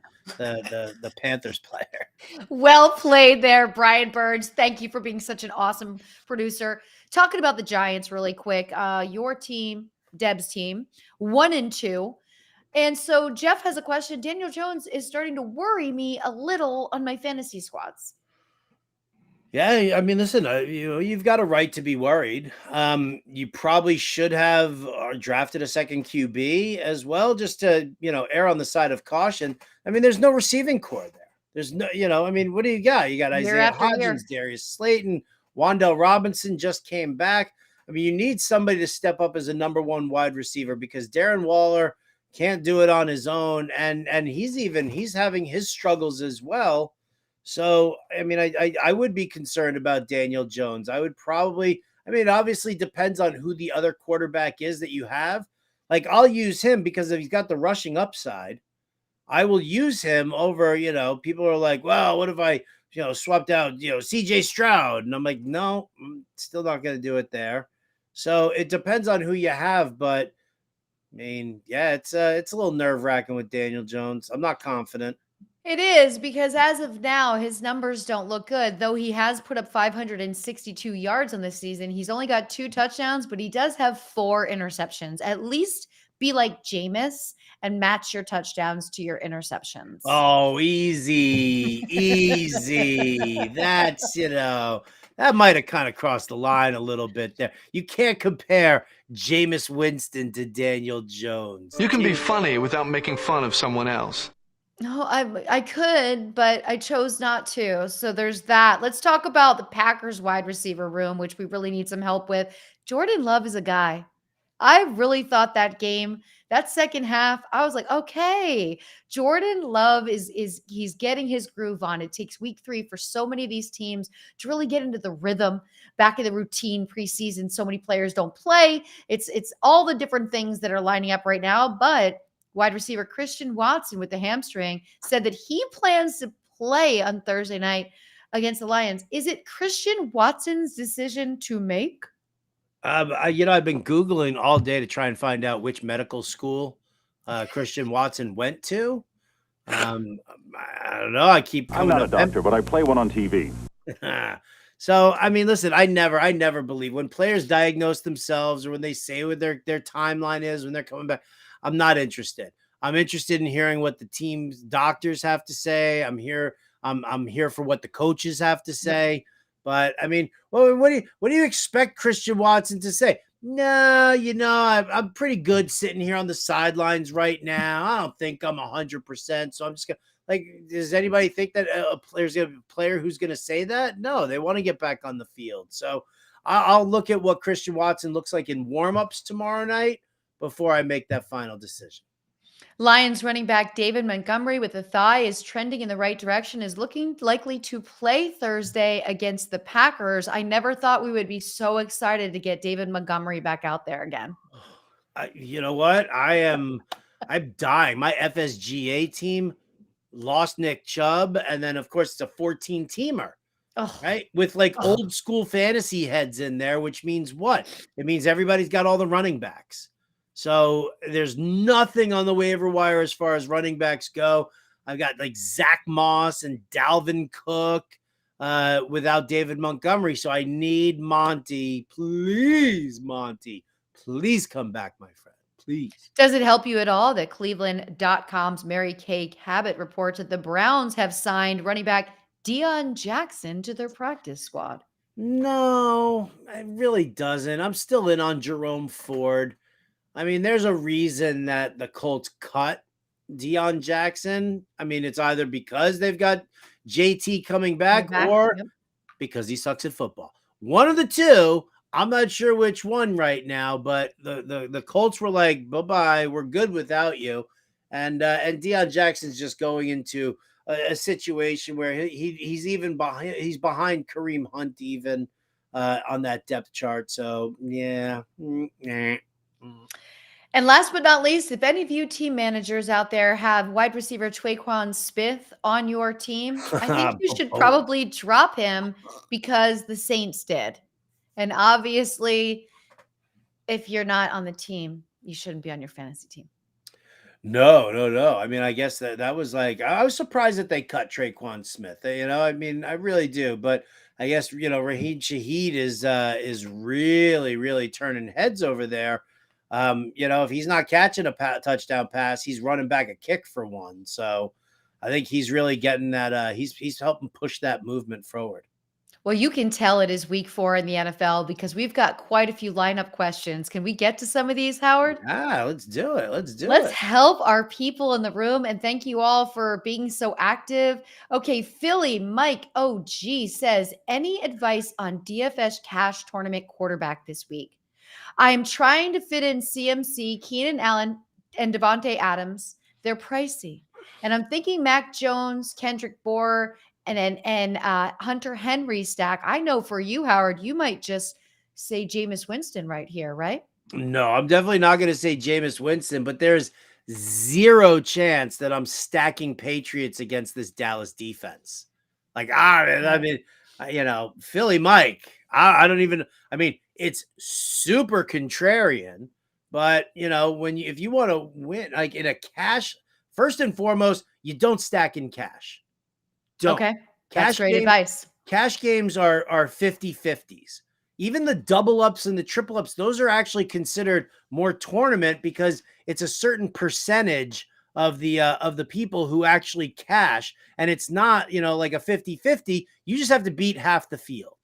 Panthers player. Well played there, Brian Burns. Thank you for being such an awesome producer. Talking about the Giants really quick. Your team, Deb's team, 1-2. And so Jeff has a question. Daniel Jones is starting to worry me a little on my fantasy squads. Yeah, I mean, listen, you've got a right to be worried. You probably should have drafted a second QB as well, just to, err on the side of caution. I mean, there's no receiving core there. There's no, I mean, what do you got? You got Isaiah Hodgins, Darius Slayton, Wan'Dale Robinson just came back. I mean, you need somebody to step up as a number 1 wide receiver because Darren Waller can't do it on his own. And he's having his struggles as well. So, I mean, I would be concerned about Daniel Jones. I would probably, it obviously depends on who the other quarterback is that you have. Like, I'll use him because if he's got the rushing upside, I will use him over, people are like, well, what if I, swapped out, CJ Stroud? And I'm like, no, I'm still not going to do it there. So it depends on who you have. But, I mean, yeah, it's a little nerve wracking with Daniel Jones. I'm not confident. It is because as of now, his numbers don't look good. Though he has put up 562 yards on this season, he's only got 2 touchdowns, but he does have 4 interceptions. At least be like Jameis and match your touchdowns to your interceptions. Oh, easy. That's, that might have kind of crossed the line a little bit there. You can't compare Jameis Winston to Daniel Jones. You can be funny without making fun of someone else. No, I could, but I chose not to. So there's that. Let's talk about the Packers wide receiver room, which we really need some help with. Jordan Love is a guy. I really thought that game, that second half, I was like, okay, Jordan Love he's getting his groove on. It takes week 3 for so many of these teams to really get into the rhythm, back in the routine preseason. So many players don't play. It's all the different things that are lining up right now, but wide receiver Christian Watson with the hamstring said that he plans to play on Thursday night against the Lions. Is it Christian Watson's decision to make? I've been Googling all day to try and find out which medical school Christian Watson went to. I don't know. I'm not a doctor, but I play one on TV. So, I mean, listen, I never believe when players diagnose themselves or when they say what their timeline is when they're coming back. I'm not interested. I'm interested in hearing what the team's doctors have to say. I'm here for what the coaches have to say. But I mean, what do you expect Christian Watson to say? No, I'm pretty good sitting here on the sidelines right now. I don't think I'm 100%. So I'm just gonna does anybody think that a player who's gonna say that? No, they want to get back on the field. So I'll look at what Christian Watson looks like in warmups tomorrow night before I make that final decision. Lions running back David Montgomery with a thigh is trending in the right direction, is looking likely to play Thursday against the Packers. I never thought we would be so excited to get David Montgomery back out there again. You know what? I'm dying. My FSGA team lost Nick Chubb, and then of course it's a 14-teamer. Right? With old school fantasy heads in there, which means what? It means everybody's got all the running backs. So there's nothing on the waiver wire as far as running backs go. I've got like Zach Moss and Dalvin Cook without David Montgomery. So I need Monty. Please, Monty. Please come back, my friend. Please. Does it help you at all that Cleveland.com's Mary Kay Cabot reports that the Browns have signed running back Deion Jackson to their practice squad? No, it really doesn't. I'm still in on Jerome Ford. I mean, there's a reason that the Colts cut Deion Jackson. I mean, it's either because they've got JT coming back or because he sucks at football. One of the two. I'm not sure which one right now, but the Colts were like, bye-bye, we're good without you. And Deion Jackson's just going into a situation where he's even behind Kareem Hunt even on that depth chart. So, yeah. And last but not least, if any of you team managers out there have wide receiver Traquan Smith on your team, I think you should probably drop him because the Saints did. And obviously, if you're not on the team, you shouldn't be on your fantasy team. No. I mean, I guess that was like, I was surprised that they cut Traquan Smith. I mean, I really do. But I guess, Raheem Shaheed is really, really turning heads over there. If he's not catching a touchdown pass, he's running back a kick for one. So I think he's really getting that. He's helping push that movement forward. Well, you can tell it is week 4 in the NFL because we've got quite a few lineup questions. Can we get to some of these, Howard? Let's do it. Let's help our people in the room. And thank you all for being so active. Okay, Philly Mike OG says, any advice on DFS cash tournament quarterback this week? I'm trying to fit in CMC, Keenan Allen, and Devontae Adams. They're pricey. And I'm thinking Mac Jones, Kendrick Bourne, and Hunter Henry stack. I know for you, Howard, you might just say Jameis Winston right here, right? No, I'm definitely not going to say Jameis Winston, but there's zero chance that I'm stacking Patriots against this Dallas defense. Like, I mean, Philly Mike, I don't even, I mean, it's super contrarian, but if you want to win, like in a cash, first and foremost, you don't stack in cash. Don't. Okay. That's great advice. Cash games are 50-50s. Even the double ups and the triple ups, those are actually considered more tournament because it's a certain percentage of the people who actually cash. And it's not, like a 50-50. You just have to beat half the field.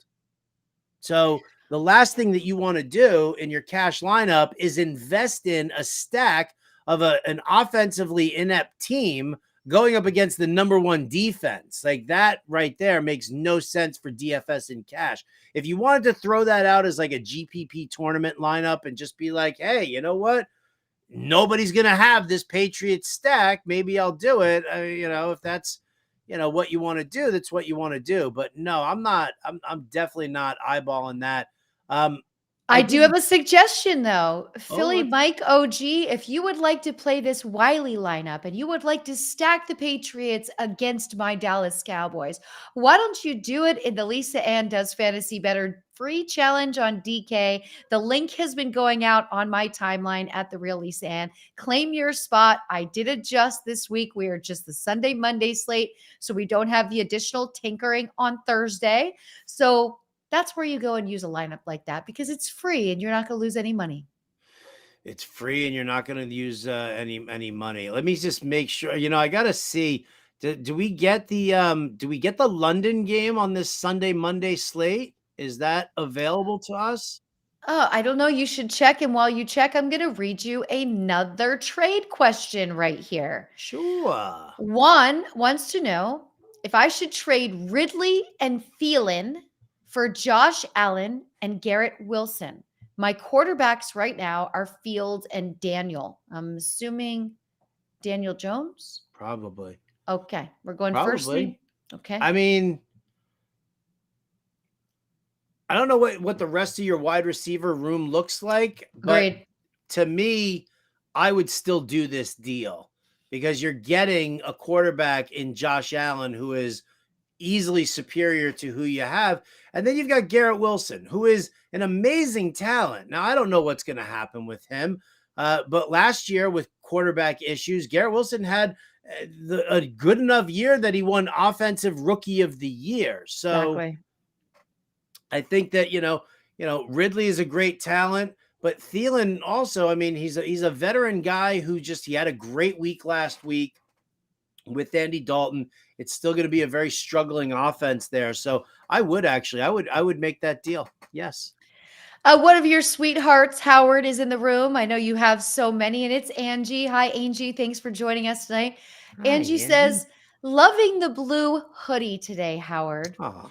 So the last thing that you want to do in your cash lineup is invest in a stack of an offensively inept team going up against the number one defense. Like that right there makes no sense for DFS in cash. If you wanted to throw that out as like a GPP tournament lineup and just be like, hey, you know what? Nobody's going to have this Patriots stack. Maybe I'll do it. If that's, what you want to do, that's what you want to do. But no, I'm definitely not eyeballing that. I do have a suggestion, though. Philly Mike OG, if you would like to play this Wiley lineup and you would like to stack the Patriots against my Dallas Cowboys, why don't you do it in the Lisa Ann Does Fantasy Bettor free challenge on DK? The link has been going out on my timeline at The Real Lisa Ann. Claim your spot. I did adjust this week. We are just the Sunday, Monday slate, so we don't have the additional tinkering on Thursday. So that's where you go and use a lineup like that because it's free and you're not going to lose any money. It's free and you're not going to use any money. Let me just make sure. I got to see. Do we get the London game on this Sunday Monday slate? Is that available to us? Oh, I don't know. You should check. And while you check, I'm going to read you another trade question right here. Sure. One wants to know if I should trade Ridley and Thielen for Josh Allen and Garrett Wilson. My quarterbacks right now are Fields and Daniel. I'm assuming Daniel Jones? Probably. Okay. We're going first. Okay. I mean, I don't know what the rest of your wide receiver room looks like, but to me, I would still do this deal because you're getting a quarterback in Josh Allen who is easily superior to who you have. And then you've got Garrett Wilson, who is an amazing talent. Now, I don't know what's going to happen with him, But last year with quarterback issues, Garrett Wilson had a good enough year that he won Offensive Rookie of the Year. So Exactly. I think that, Ridley is a great talent, but Thielen also, I mean, he's a veteran guy who he had a great week last week with Andy Dalton. It's still going to be a very struggling offense there. So I would make that deal. Yes. One of your sweethearts, Howard, is in the room. I know you have so many, and it's Angie. Hi, Angie. Thanks for joining us tonight. Hi, Angie says, loving the blue hoodie today, Howard. Oh,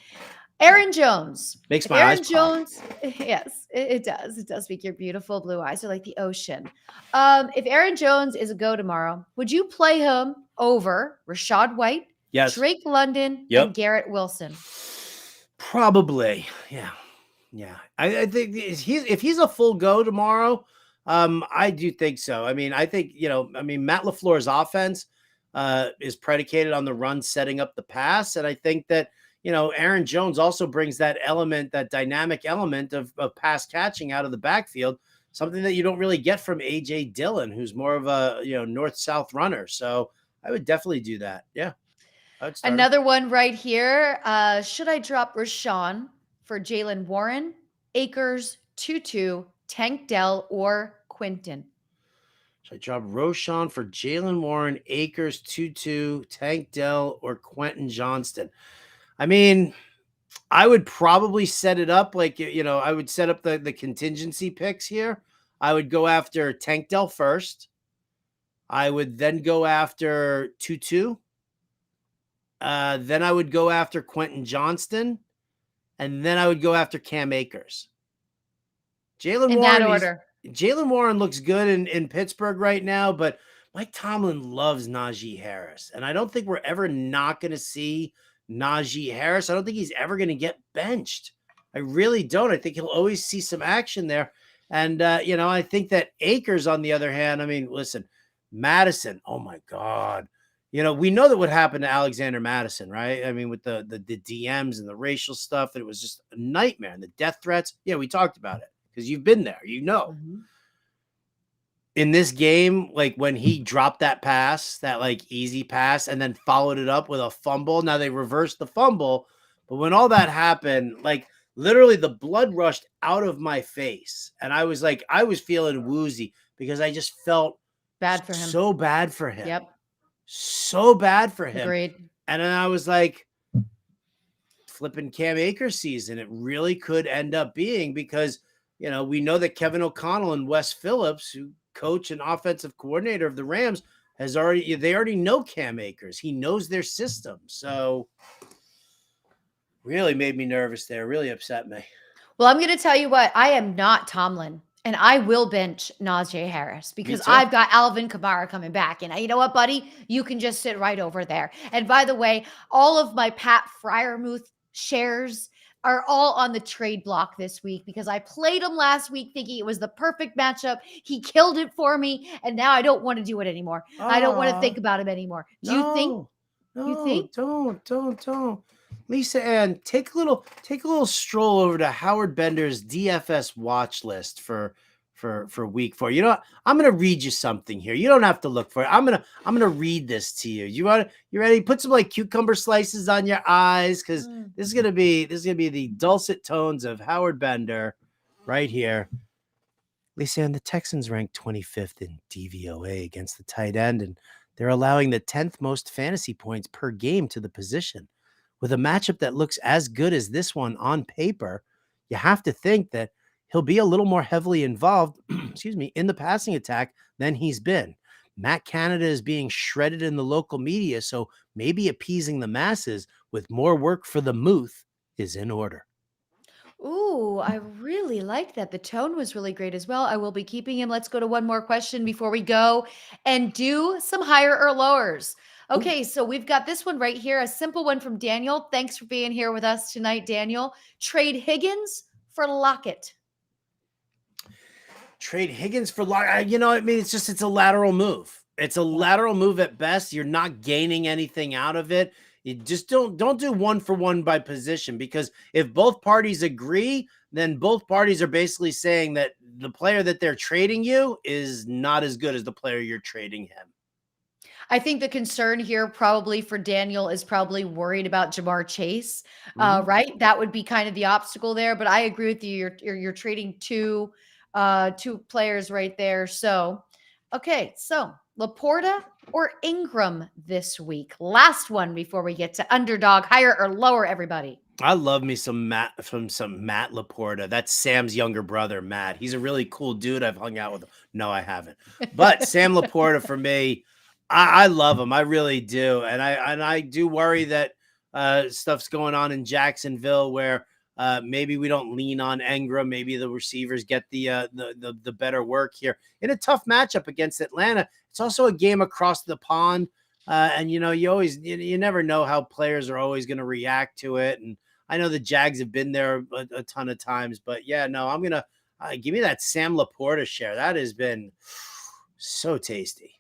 Aaron Jones. makes If my Aaron eyes pop. Jones, yes, it does. It does make your beautiful blue eyes are like the ocean. If Aaron Jones is a go tomorrow, would you play him over Rashad White, Yes. Drake London, Yep. and Garrett Wilson? Probably. Yeah. Yeah. I think if he's a full go tomorrow, I do think so. I mean, I think, Matt LaFleur's offense is predicated on the run setting up the pass. And I think that, Aaron Jones also brings that element, that dynamic element of pass catching out of the backfield, something that you don't really get from A.J. Dillon, who's more of a, north-south runner. So I would definitely do that. Yeah. Another one right here. Should I drop Rashawn for Jalen Warren, Akers, Tutu, Tank Dell, or Quinton? Should I drop Roschon for Jalen Warren, Akers, Tutu, Tank Dell, or Quentin Johnston? I mean, I would probably set it up like, I would set up the contingency picks here. I would go after Tank Dell first. I would then go after Tutu. Then I would go after Quentin Johnston. And then I would go after Cam Akers. Jalen In Warren, that order. Jalen Warren looks good in Pittsburgh right now, but Mike Tomlin loves Najee Harris. And I don't think we're ever not going to see Najee Harris. I don't think he's ever going to get benched. I really don't. I think he'll always see some action there. And, I think that Akers, on the other hand, I mean, listen, Madison, oh my God. We know that what happened to Alexander Madison, right? I mean, with the DMs and the racial stuff, it was just a nightmare. And the death threats. Yeah, we talked about it because you've been there, Mm-hmm. In this game, like when he dropped that pass, that like easy pass, and then followed it up with a fumble. Now they reversed the fumble, but when all that happened, like literally the blood rushed out of my face. And I was feeling woozy because I just felt Bad for him. so bad for him. Yep. So bad for him. Agreed. And then I was like, flipping Cam Akers season. It really could end up being because, we know that Kevin O'Connell and Wes Phillips, who coach and offensive coordinator of the Rams, they already know Cam Akers. He knows their system. So really made me nervous there. Really upset me. Well, I'm going to tell you what, I am not Tomlin. And I will bench Najee Harris because I've got Alvin Kamara coming back. And you know what, buddy? You can just sit right over there. And by the way, all of my Pat Freiermuth shares are all on the trade block this week because I played him last week thinking it was the perfect matchup. He killed it for me. And now I don't want to do it anymore. I don't want to think about him anymore. Do you think? Don't. Lisa Ann, take a little stroll over to Howard Bender's DFS watch list for week 4. You know what? I'm gonna read you something here. You don't have to look for it. I'm gonna read this to you. You ready? Put some like cucumber slices on your eyes because this is gonna be the dulcet tones of Howard Bender right here. Lisa Ann, the Texans ranked 25th in DVOA against the tight end, and they're allowing the 10th most fantasy points per game to the position. With a matchup that looks as good as this one on paper, you have to think that he'll be a little more heavily involved, in the passing attack than he's been. Matt Canada is being shredded in the local media, so maybe appeasing the masses with more work for the Muth is in order. Ooh, I really liked that. The tone was really great as well. I will be keeping him. Let's go to one more question before we go and do some higher or lowers. Okay, so we've got this one right here, a simple one from Daniel. Thanks for being here with us tonight, Daniel. Trade Higgins for Lockett. Trade Higgins for Lockett. It's a lateral move. It's a lateral move at best. You're not gaining anything out of it. You just don't do one for one by position because if both parties agree, then both parties are basically saying that the player that they're trading you is not as good as the player you're trading him. I think the concern here probably for Daniel is probably worried about Jamar Chase, right? That would be kind of the obstacle there. But I agree with you. You're trading two players right there. So, okay, so Laporta or Ingram this week? Last one before we get to Underdog, higher or lower, everybody. I love me some Matt Laporta. That's Sam's younger brother, Matt. He's a really cool dude. I've hung out with him. No, I haven't. But Sam Laporta for me, I love him. I really do. And I do worry that stuff's going on in Jacksonville where maybe we don't lean on Ingram. Maybe the receivers get the better work here in a tough matchup against Atlanta. It's also a game across the pond. And you never know how players are always going to react to it. And I know the Jags have been there a ton of times, but yeah, no, I'm going to give me that Sam Laporta share. That has been so tasty.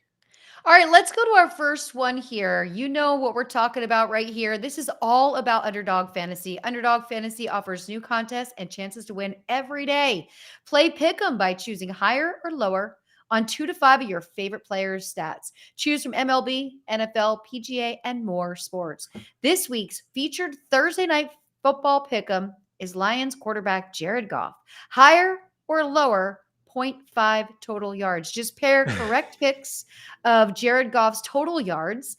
All right, let's go to our first one here. You know what we're talking about right here. This is all about Underdog Fantasy. Underdog Fantasy offers new contests and chances to win every day. Play Pick'em by choosing higher or lower on 2 to 5 of your favorite players' stats. Choose from MLB, NFL, PGA, and more sports. This week's featured Thursday night football Pick'em is Lions quarterback Jared Goff. Higher or lower 0.5 total yards. Just pair correct picks of Jared Goff's total yards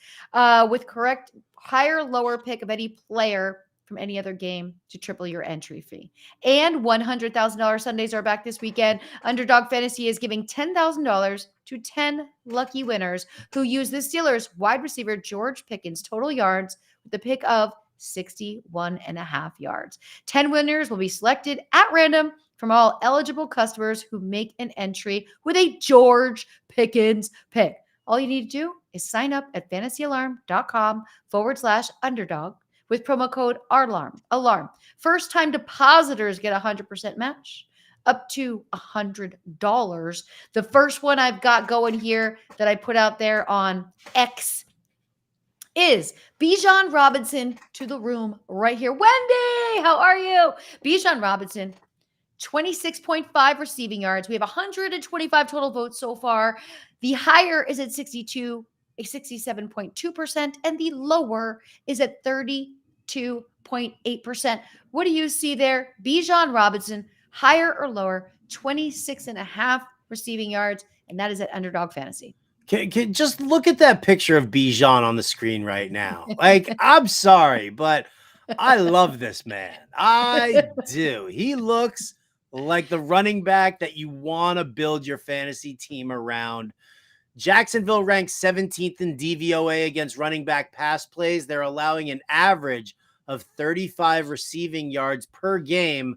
with correct higher lower pick of any player from any other game to triple your entry fee. And $100,000 Sundays are back this weekend. Underdog Fantasy is giving $10,000 to 10 lucky winners who use the Steelers wide receiver George Pickens' total yards with the pick of 61.5 yards. 10 winners will be selected at random from all eligible customers who make an entry with a George Pickens pick. All you need to do is sign up at fantasyalarm.com/underdog with promo code ALARM. First time depositors get 100% match up to $100. The first one I've got going here that I put out there on X is Bijan Robinson to the room right here. Wendy, how are you? Bijan Robinson, 26.5 receiving yards. We have 125 total votes so far. The higher is at 67.2%, and the lower is at 32.8%. What do you see there? Bijan Robinson, higher or lower, 26.5 receiving yards, and that is at Underdog Fantasy. Can just look at that picture of Bijan on the screen right now. Like, I'm sorry, but I love this man. I do. He looks like the running back that you want to build your fantasy team around. Jacksonville ranks 17th in DVOA against running back pass plays. They're allowing an average of 35 receiving yards per game.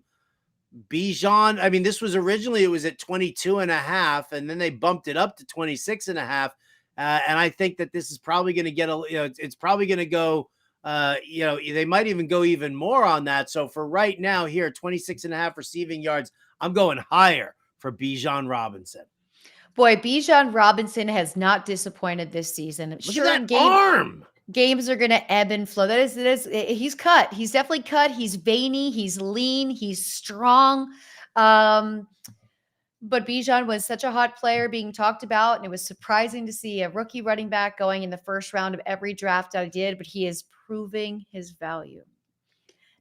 Bijan, I mean, this was originally, it was at 22.5, and then they bumped it up to 26.5. And I think that this is probably going to get it's probably going to go, they might even go even more on that. So for right now here, 26.5 receiving yards, I'm going higher for Bijan Robinson. Boy, Bijan Robinson has not disappointed this season. Look at that arm. Games are going to ebb and flow. He's cut. He's definitely cut. He's veiny. He's lean. He's strong. But Bijan was such a hot player being talked about, and it was surprising to see a rookie running back going in the first round of every draft I did, but he is proving his value.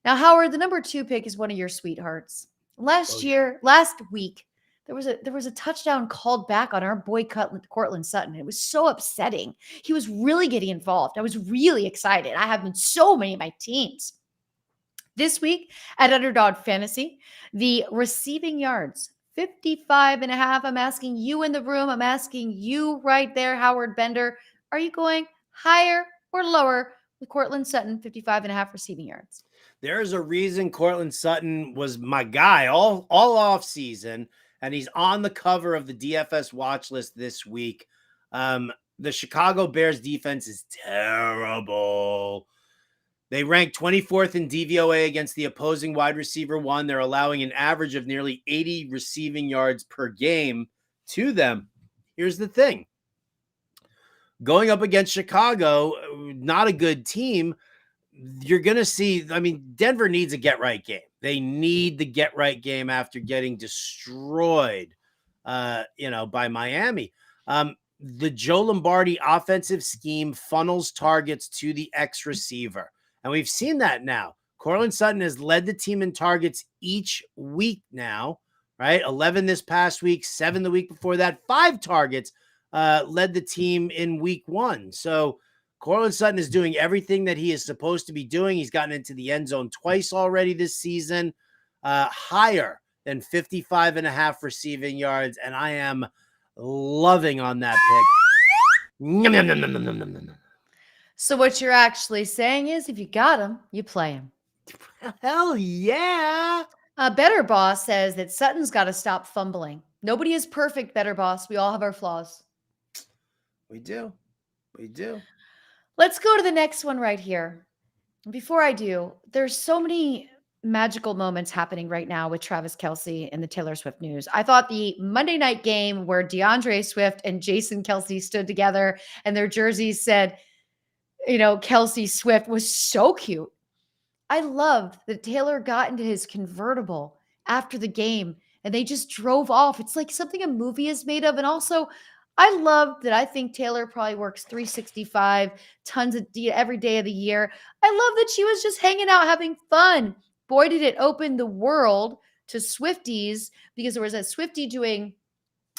Now, Howard, the number 2 pick is one of your sweethearts. Last week, there was a touchdown called back on our boy Cortland Sutton. It was so upsetting. He was really getting involved. I was really excited. I have been so many of my teams. This week at Underdog Fantasy, the receiving yards, 55.5. I'm asking you in the room. I'm asking you right there, Howard Bender. Are you going higher or lower with Cortland Sutton, 55.5 receiving yards? There's a reason Cortland Sutton was my guy all off season. And he's on the cover of the DFS Watchlist this week. The Chicago Bears defense is terrible. They rank 24th in DVOA against the opposing wide receiver one. They're allowing an average of nearly 80 receiving yards per game to them. Here's the thing. Going up against Chicago, not a good team, you're going to see, I mean, Denver needs a get-right game. They need the get right game after getting destroyed, by Miami. The Joe Lombardi offensive scheme funnels targets to the X receiver. And we've seen that now. Courtland Sutton has led the team in targets each week now, right? 11 this past week, 7 the week before that, 5 targets led the team in week 1. So Courtland Sutton is doing everything that he is supposed to be doing. He's gotten into the end zone twice already this season, higher than 55.5 receiving yards. And I am loving on that pick. So what you're actually saying is if you got him, you play him. Hell yeah. Better Boss says that Sutton's got to stop fumbling. Nobody is perfect, Better Boss. We all have our flaws. We do. Let's go to the next one right here. Before I do, there's so many magical moments happening right now with Travis Kelce and the Taylor Swift news. I thought the Monday night game where DeAndre Swift and Jason Kelce stood together and their jerseys said, Kelce Swift was so cute. I loved that Taylor got into his convertible after the game and they just drove off. It's like something a movie is made of. And also, I love that I think Taylor probably works 365 tons of every day of the year. I love that she was just hanging out, having fun. Boy, did it open the world to Swifties, because there was a Swiftie doing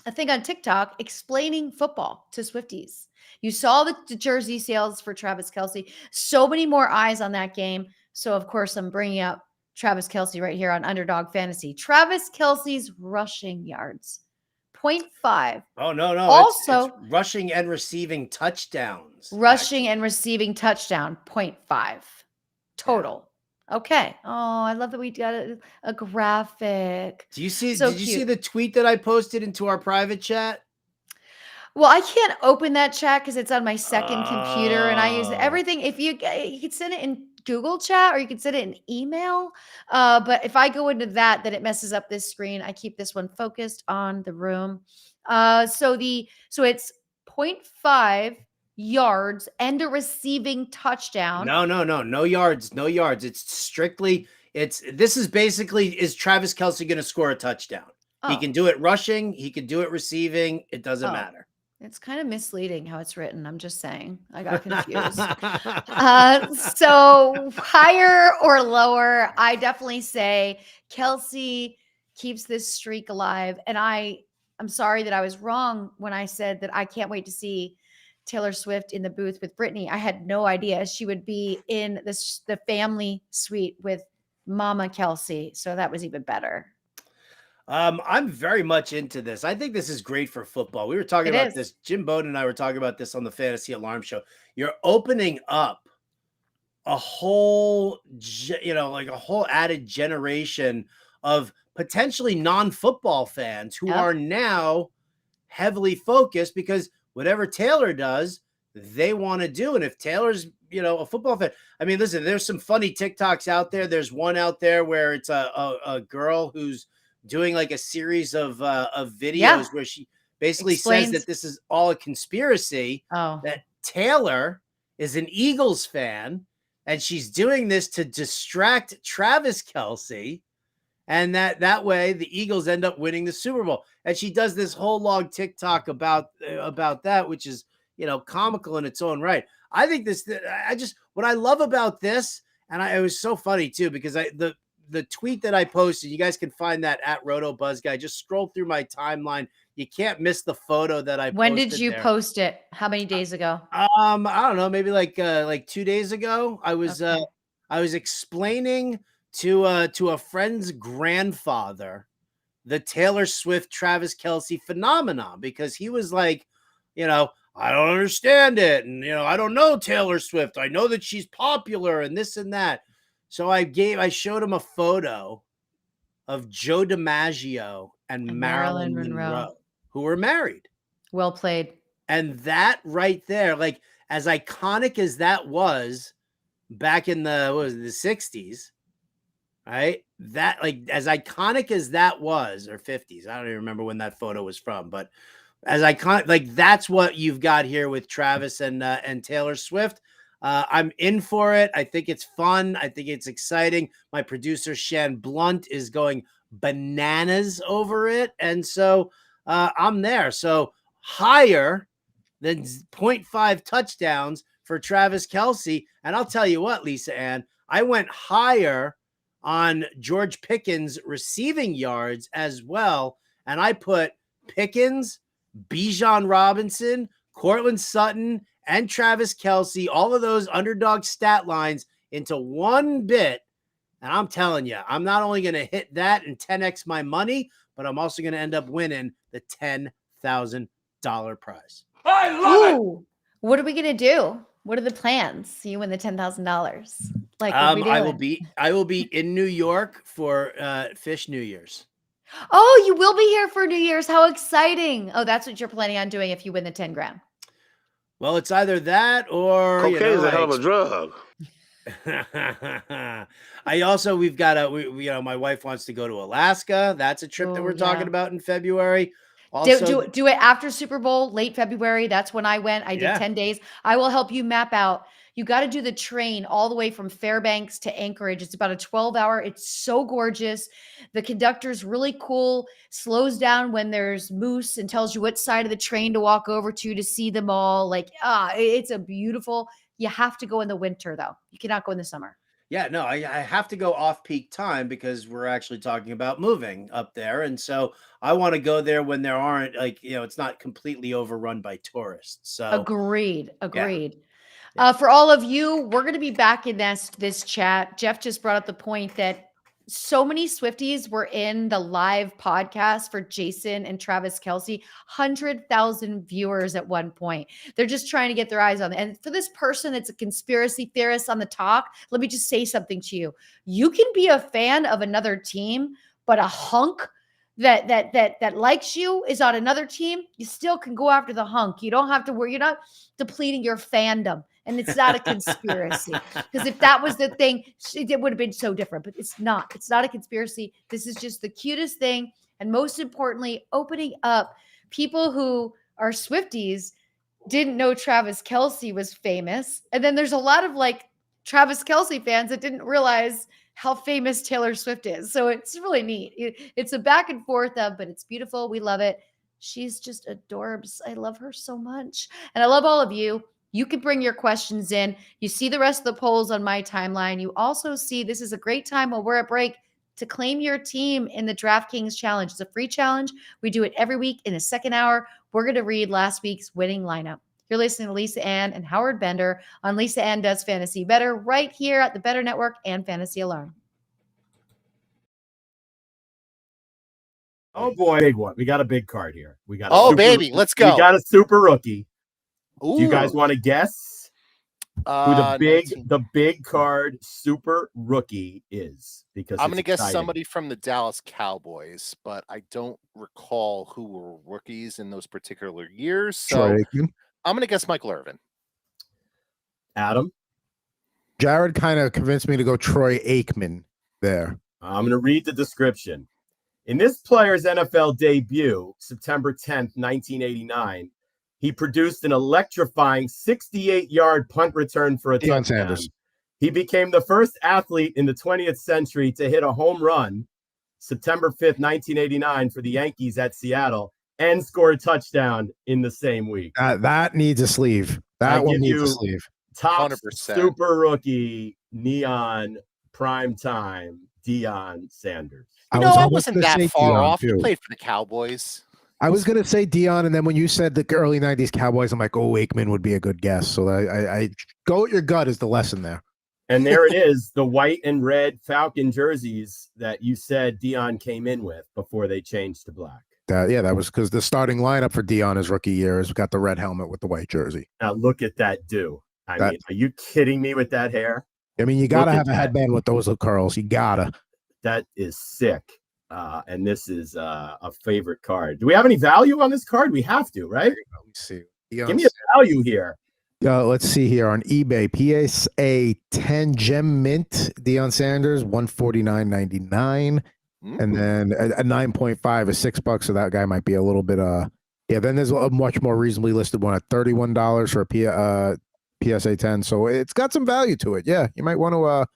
a thing on TikTok explaining football to Swifties. You saw the jersey sales for Travis Kelce. So many more eyes on that game. So, of course, I'm bringing up Travis Kelce right here on Underdog Fantasy. Travis Kelce's rushing yards. 0.5. Oh, no. Also, it's rushing and receiving touchdowns. Rushing and receiving touchdown, 0.5 total. Yeah. Okay. Oh, I love that we got a graphic. Did you see the tweet that I posted into our private chat? Well, I can't open that chat because it's on my second computer and I use everything. If you could send it in Google chat or you could send it in email. But if I go into that, then it messes up this screen. I keep this one focused on the room. So it's 0.5 yards and a receiving touchdown. No yards. It's strictly, this is basically, is Travis Kelce going to score a touchdown? Oh. He can do it rushing. He can do it receiving. It doesn't matter. It's kind of misleading how it's written. I'm just saying. I got confused. So higher or lower, I definitely say Kelce keeps this streak alive. And I'm sorry that I was wrong when I said that I can't wait to see Taylor Swift in the booth with Britney. I had no idea she would be in the family suite with Mama Kelce. So that was even better. I'm very much into this. I think this is great for football. We were talking about this. Jim Bowden and I were talking about this on the Fantasy Alarm Show. You're opening up a whole, a whole added generation of potentially non-football fans who are now heavily focused because whatever Taylor does, they want to do. And if Taylor's, a football fan, I mean, listen, there's some funny TikToks out there. There's one out there where it's a girl who's doing like a series of videos where she basically says that this is all a conspiracy, that Taylor is an Eagles fan and she's doing this to distract Travis Kelce, and that way the Eagles end up winning the Super Bowl. And she does this whole long TikTok about that, which is, comical in its own right. I think what I love about this, and it was so funny too, because the tweet that I posted, you guys can find that at RotoBuzzGuy. Just scroll through my timeline. You can't miss the photo that I posted. When did you post it? How many days ago? I don't know, maybe like 2 days ago. I was explaining to a friend's grandfather the Taylor Swift Travis Kelce phenomenon, because he was like, I don't understand it, and I don't know Taylor Swift. I know that she's popular and this and that. So I showed him a photo of Joe DiMaggio and Marilyn Monroe, who were married. Well played. And that right there, like as iconic as that was back in the 60s, right? That, like, as iconic as that was, or 50s, I don't even remember when that photo was from, but as iconic, like that's what you've got here with Travis and Taylor Swift. I'm in for it. I think it's fun. I think it's exciting. My producer, Shan Blunt, is going bananas over it. And so I'm there. So higher than 0.5 touchdowns for Travis Kelce. And I'll tell you what, Lisa Ann, I went higher on George Pickens receiving yards as well. And I put Pickens, Bijan Robinson, Cortland Sutton, and Travis Kelce, all of those underdog stat lines into one bit. And I'm telling you, I'm not only going to hit that and 10x my money, but I'm also going to end up winning the $10,000 prize. I love it. What are we going to do? What are the plans? You win the $10,000. Like, what are we doing? I will be in New York for Fish New Year's. Oh, you will be here for New Year's. How exciting. Oh, that's what you're planning on doing if you win the 10 grand. Well, it's either that or Cocaine is a hell of a drug. We've got my wife wants to go to Alaska. That's a trip that we're talking about in February. Also, do it after Super Bowl, late February. That's when I went. I did 10 days. I will help you map out. You got to do the train all the way from Fairbanks to Anchorage. It's about a 12-hour. It's so gorgeous. The conductor's really cool, slows down when there's moose and tells you what side of the train to walk over to see them all. Like, it's a beautiful, you have to go in the winter though. You cannot go in the summer. Yeah, no, I have to go off peak time because we're actually talking about moving up there. And so I want to go there when there aren't it's not completely overrun by tourists. So agreed. Yeah. For all of you, we're going to be back in this chat. Jeff just brought up the point that so many Swifties were in the live podcast for Jason and Travis Kelce, 100,000 viewers at one point. They're just trying to get their eyes on it. And for this person that's a conspiracy theorist on the talk, let me just say something to you. You can be a fan of another team, but a hunk that likes you is on another team. You still can go after the hunk. You don't have to worry. You're not depleting your fandom. And it's not a conspiracy, because if that was the thing, it would have been so different, but it's not. It's not a conspiracy. This is just the cutest thing. And most importantly, opening up people who are Swifties didn't know Travis Kelce was famous. And then there's a lot of Travis Kelce fans that didn't realize how famous Taylor Swift is. So it's really neat. It's a back and forth but it's beautiful. We love it. She's just adorbs. I love her so much. And I love all of you. You can bring your questions in. You see the rest of the polls on my timeline. You also see this is a great time while we're at break to claim your team in the DraftKings Challenge. It's a free challenge. We do it every week in the second hour. We're going to read last week's winning lineup. You're listening to Lisa Ann and Howard Bender on Lisa Ann Does Fantasy Bettor right here at the Bettor Network and Fantasy Alarm. Oh boy, big one. We got a big card here. We got let's go. We got a super rookie. Ooh. Do you guys want to guess who the big card super rookie is? Because I'm going to guess somebody from the Dallas Cowboys, but I don't recall who were rookies in those particular years. So I'm going to guess Michael Irvin. Adam? Jared kind of convinced me to go Troy Aikman there. I'm going to read the description. In this player's NFL debut, September 10th, 1989, he produced an electrifying 68-yard punt return for a touchdown. Sanders. He became the first athlete in the 20th century to hit a home run, September 5th, 1989, for the Yankees at Seattle, and score a touchdown in the same week. That needs a sleeve. That one needs a sleeve. Top 100%. super rookie, neon, prime time, Deion Sanders. I wasn't that far off. He played for the Cowboys. I was going to say Deion, and then when you said the early 90s Cowboys, I'm like, Aikman would be a good guess. So I go with your gut is the lesson there. And there it is, the white and red Falcon jerseys that you said Deion came in with before they changed to black. That was because the starting lineup for Deion his rookie year has got the red helmet with the white jersey. Now look at that mean, are you kidding me with that hair? I mean, you got to have a headband with those curls. You got to. That is sick. And this is a favorite card. Do we have any value on this card? We have to, right? Let me see. Give me a value here. Let's see here on eBay. PSA 10 gem mint Deion Sanders, $149.99. And then a 9.5 is $6. So that guy might be a little bit then there's a much more reasonably listed one at $31 for a PSA 10. So it's got some value to it. Yeah, you might want to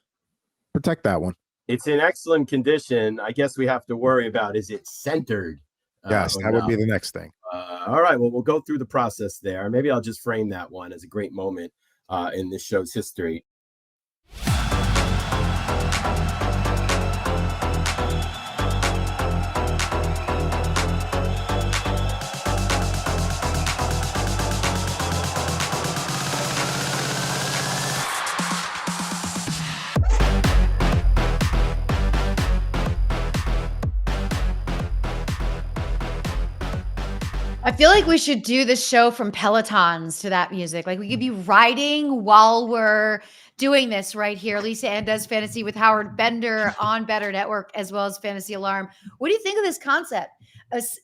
protect that one. It's in excellent condition. I guess we have to worry about, is it centered? Yes, that would be the next thing. All right, well, we'll go through the process there. Maybe I'll just frame that one as a great moment in this show's history. I feel like we should do the show from Pelotons to that music. Like we could be riding while we're doing this right here. Lisa Ann Does Fantasy with Howard Bender on Better Network, as well as Fantasy Alarm. What do you think of this concept?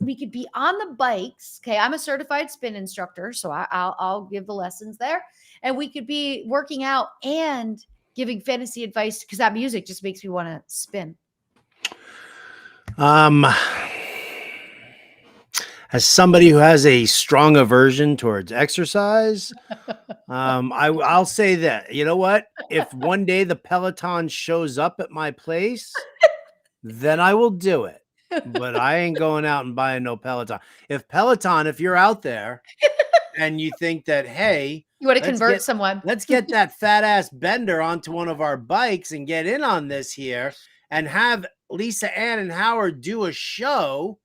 We could be on the bikes. Okay, I'm a certified spin instructor, so I'll give the lessons there. And we could be working out and giving fantasy advice because that music just makes me want to spin. As somebody who has a strong aversion towards exercise, I'll say that, you know what? If one day the Peloton shows up at my place, then I will do it. But I ain't going out and buying no Peloton. If you're out there and you think that, hey, you want to convert someone, let's get that fat ass Bender onto one of our bikes and get in on this here and have Lisa Ann and Howard do a show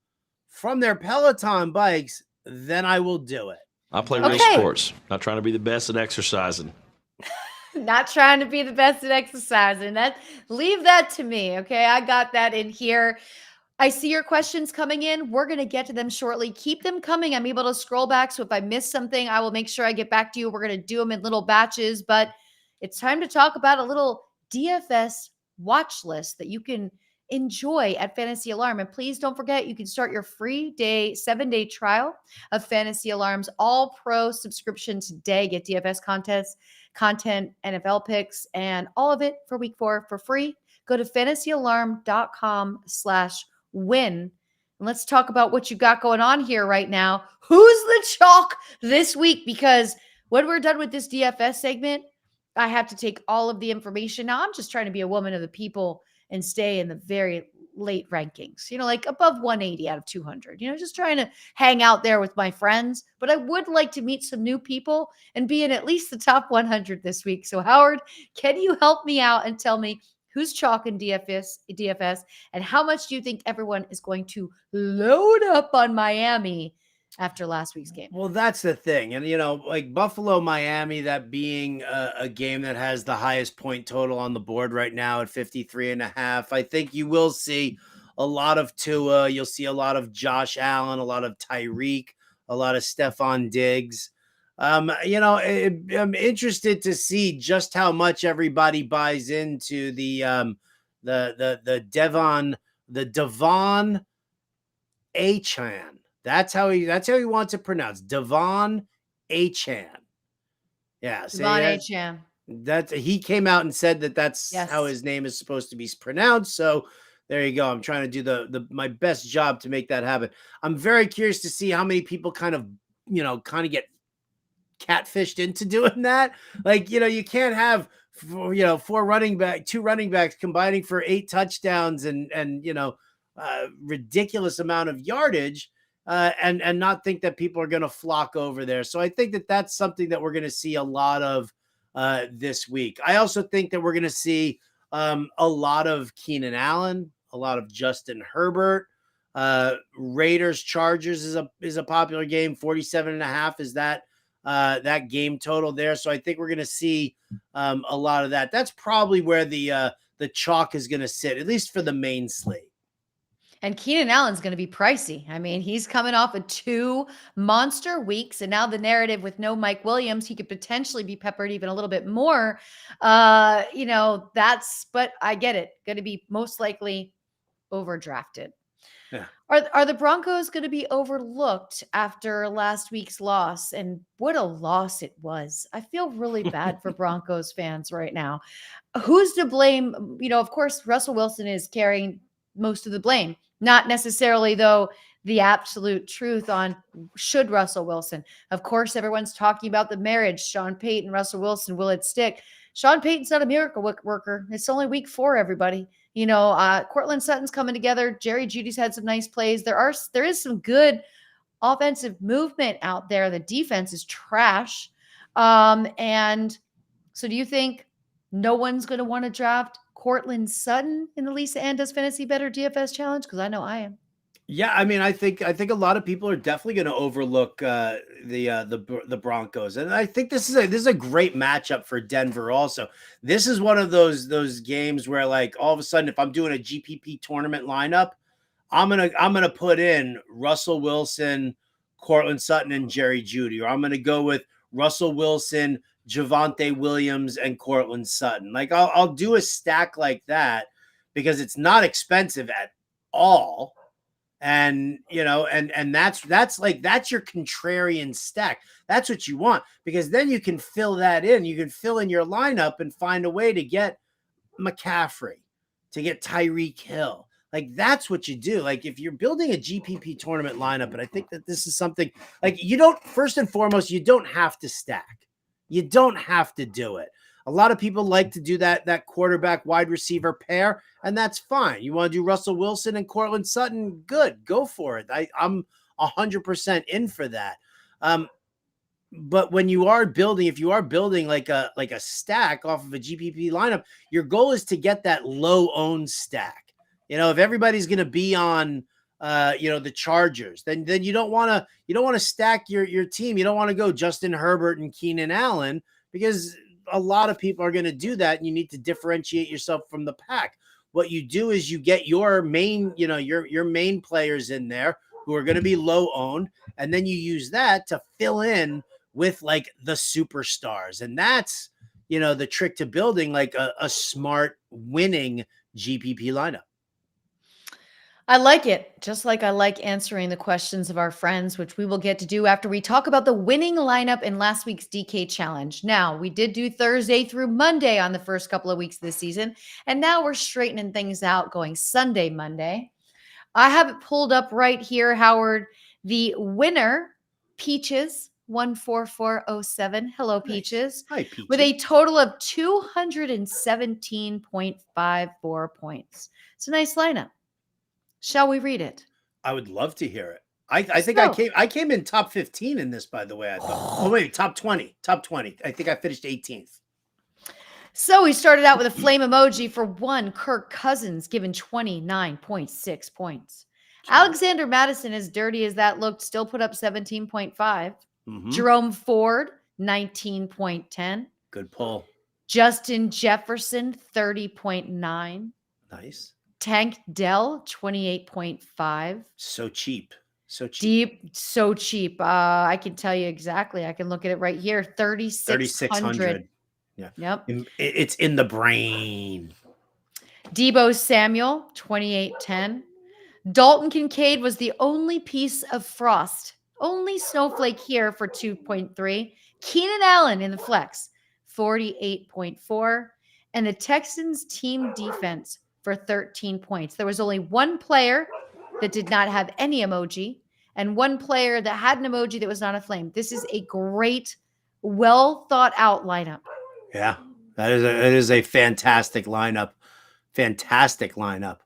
from their Peloton bikes, then I will do it. I play real sports, not trying to be the best at exercising. Not trying to be the best at exercising. Leave that to me. Okay. I got that in here. I see your questions coming in. We're going to get to them shortly. Keep them coming. I'm able to scroll back. So if I miss something, I will make sure I get back to you. We're going to do them in little batches, but it's time to talk about a little DFS watch list that you can enjoy at Fantasy Alarm. And please don't forget, you can start your free 7-day trial of Fantasy Alarm's all pro subscription today. Get DFS content, NFL picks, and all of it for week 4 for free. Go to fantasyalarm.com/win. And let's talk about what you got going on here right now. Who's the chalk this week? Because when we're done with this DFS segment, I have to take all of the information. Now, I'm just trying to be a woman of the people and stay in the very late rankings, like above 180 out of 200, just trying to hang out there with my friends. But I would like to meet some new people and be in at least the top 100 this week. So Howard, can you help me out and tell me who's chalk in DFS and how much do you think everyone is going to load up on Miami after last week's game? Well, that's the thing. And, like Buffalo, Miami, that being a game that has the highest point total on the board right now at 53.5. I think you will see a lot of Tua. You'll see a lot of Josh Allen, a lot of Tyreek, a lot of Stephon Diggs. I'm interested to see just how much everybody buys into the Devon Achane. That's how he wants it pronounced. Devon Achane. Yeah. Devon Achane. He came out and said that's how his name is supposed to be pronounced. So there you go. I'm trying to do my best job to make that happen. I'm very curious to see how many people kind of get catfished into doing that. Like, you can't have, 2 running backs combining for 8 touchdowns and ridiculous amount of yardage. And not think that people are going to flock over there. So I think that's something that we're going to see a lot of this week. I also think that we're going to see a lot of Keenan Allen, a lot of Justin Herbert. Raiders Chargers is a popular game. 47.5 is that game total there. So I think we're going to see a lot of that. That's probably where the chalk is going to sit, at least for the main slate. And Keenan Allen's going to be pricey. I mean, he's coming off of 2 monster weeks, and now the narrative with no Mike Williams, he could potentially be peppered even a little bit more. But I get it. Going to be most likely overdrafted. Yeah. Are the Broncos going to be overlooked after last week's loss? And what a loss it was. I feel really bad for Broncos fans right now. Who's to blame? Of course, Russell Wilson is carrying most of the blame. Not necessarily, though, the absolute truth on should Russell Wilson. Of course, everyone's talking about the marriage, Sean Payton, Russell Wilson, will it stick? Sean Payton's not a miracle worker. It's only week 4, everybody. Cortland Sutton's coming together. Jerry Jeudy's had some nice plays. There is some good offensive movement out there. The defense is trash. And so do you think no one's going to want to draft Cortland Sutton in the Lisa Ann Does Fantasy Bettor DFS Challenge? Because I know I am. Yeah, I mean, I think a lot of people are definitely going to overlook the Broncos, and I think this is a great matchup for Denver. Also, this is one of those games where, like, all of a sudden, if I'm doing a GPP tournament lineup, I'm gonna put in Russell Wilson, Cortland Sutton, and Jerry Jeudy, or I'm gonna go with Russell Wilson, Javonte Williams, and Cortland Sutton. Like, I'll do a stack like that because it's not expensive at all. And that's your contrarian stack. That's what you want, because then you can fill that in. You can fill in your lineup and find a way to get McCaffrey, to get Tyreek Hill. Like, that's what you do. Like, if you're building a GPP tournament lineup, and I think that this is something, like, first and foremost, you don't have to stack. You don't have to do it. A lot of people like to do that quarterback wide receiver pair, and that's fine. You want to do Russell Wilson and Cortland Sutton? Good, go for it. I'm 100% in for that. But when you are building, if you are building like a stack off of a GPP lineup, your goal is to get that low owned stack. If everybody's going to be on the Chargers, then you don't want to stack your team. You don't want to go Justin Herbert and Keenan Allen, because a lot of people are going to do that, and you need to differentiate yourself from the pack. What you do is you get your main, your main players in there who are going to be low owned, and then you use that to fill in with like the superstars. And that's, the trick to building like a smart winning GPP lineup. I like it, just like I like answering the questions of our friends, which we will get to do after we talk about the winning lineup in last week's DK Challenge. Now, we did do Thursday through Monday on the first couple of weeks of this season, and now we're straightening things out going Sunday, Monday. I have it pulled up right here, Howard. The winner, Peaches, 14407. Hello, Peaches. Hi, Peaches. With a total of 217.54 points. It's a nice lineup. Shall we read it? I would love to hear it. I think I came in top 15 in this, by the way. I thought. Oh wait, top 20. Top 20. I think I finished 18th. So we started out with a flame emoji for one. Kirk Cousins given 29.6 points. Alexander Madison, as dirty as that looked, still put up 17.5. Mm-hmm. Jerome Ford, 19.10. Good pull. Justin Jefferson, 30.9. Nice. Tank Dell, 28.5. So cheap. So cheap. Deep, so cheap. I can tell you exactly. I can look at it right here. 3,600. Yeah. Yep. It's in the brain. Deebo Samuel, 28.10. Dalton Kincaid was the only piece of frost. Only snowflake here for 2.3. Keenan Allen in the flex, 48.4. And the Texans team defense for 13 points. There was only one player that did not have any emoji and one player that had an emoji that was not a flame. This is a great, well thought out lineup. Yeah, that is a fantastic lineup. Fantastic lineup.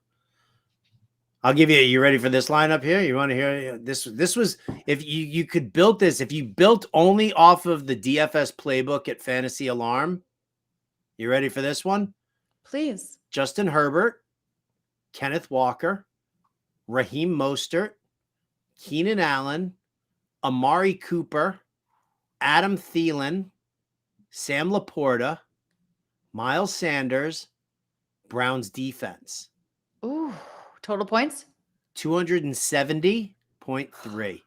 I'll give you ready for this lineup here? You want to hear this? This was, if you could build this, if you built only off of the DFS playbook at Fantasy Alarm, you ready for this one? Please. Justin Herbert, Kenneth Walker, Raheem Mostert, Keenan Allen, Amari Cooper, Adam Thielen, Sam Laporta, Miles Sanders, Browns defense. Ooh, total points? 270.3.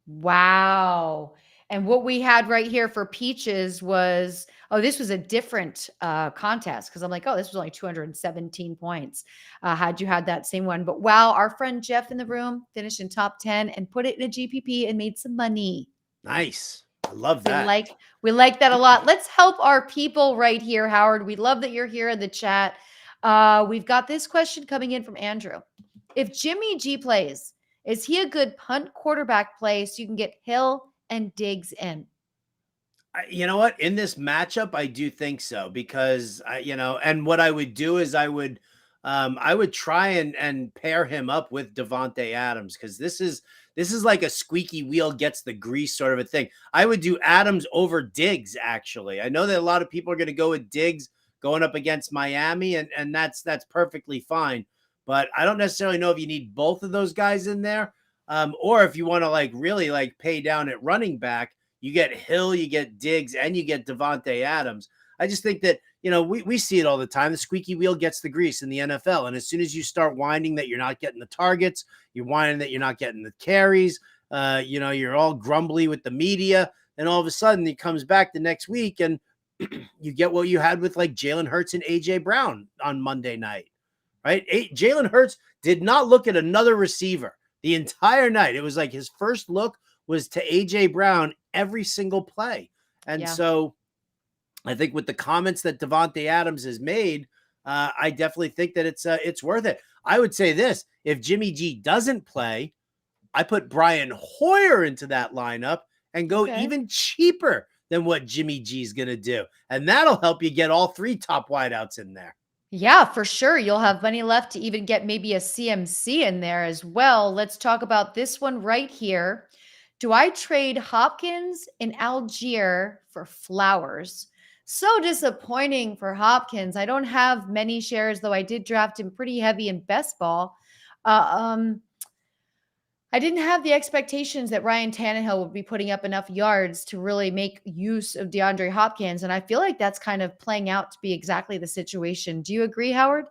Wow. And what we had right here for Peaches was, this was a different contest, because I'm like, this was only 217 points had you had that same one. But wow, our friend Jeff in the room finished in top 10 and put it in a GPP and made some money. Nice. I love that. We like that a lot. Let's help our people right here, Howard. We love that you're here in the chat. We've got this question coming in from Andrew. If Jimmy G plays, Is he a good punt quarterback play so you can get Hill and Diggs in? You know what? In this matchup, I do think so because and what I would do is I would try and pair him up with Devontae Adams because this is like a squeaky wheel gets the grease sort of a thing. I would do Adams over Diggs. Actually, I know that a lot of people are going to go with Diggs going up against Miami, and that's perfectly fine. But I don't necessarily know if you need both of those guys in there, or if you want to really pay down at running back. You get Hill, you get Diggs, and you get Devontae Adams. I just think that, we see it all the time. The squeaky wheel gets the grease in the NFL. And as soon as you start whining that you're not getting the targets, you're whining that you're not getting the carries, you're all grumbly with the media. And all of a sudden he comes back the next week and you get what you had with Jalen Hurts and A.J. Brown on Monday night, right? Jalen Hurts did not look at another receiver the entire night. It was like his first look was to A.J. Brown every single play. And so I think with the comments that Devontae Adams has made, I definitely think that it's worth it. I would say this, if Jimmy G doesn't play, I put Brian Hoyer into that lineup and go even cheaper than what Jimmy G is going to do. And that'll help you get all three top wideouts in there. Yeah, for sure. You'll have money left to even get maybe a CMC in there as well. Let's talk about this one right here. Do I trade Hopkins and Algier for Flowers? So disappointing for Hopkins. I don't have many shares, though I did draft him pretty heavy in best ball. I didn't have the expectations that Ryan Tannehill would be putting up enough yards to really make use of DeAndre Hopkins. And I feel like that's kind of playing out to be exactly the situation. Do you agree, Howard?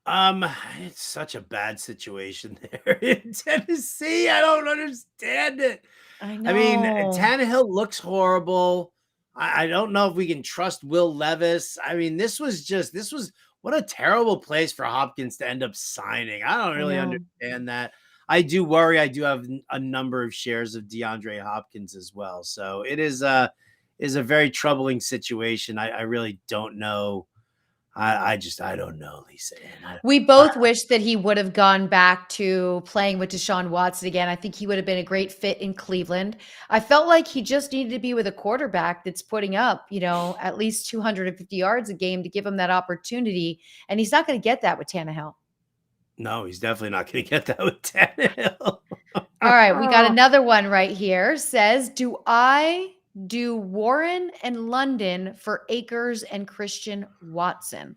It's such a bad situation there in Tennessee. I don't understand it. I know. I mean, Tannehill looks horrible. I don't know if we can trust Will Levis. I mean, this was what a terrible place for Hopkins to end up signing. I don't really understand that. I do worry. I do have a number of shares of DeAndre Hopkins as well. So it is a very troubling situation. I really don't know. I don't know, Lisa. We both wish that he would have gone back to playing with Deshaun Watson again. I think he would have been a great fit in Cleveland. I felt like he just needed to be with a quarterback that's putting up, at least 250 yards a game to give him that opportunity. And he's not going to get that with Tannehill. No, he's definitely not going to get that with Tannehill. All right. We got another one right here. Says, do I do Warren and London for Akers and Christian Watson?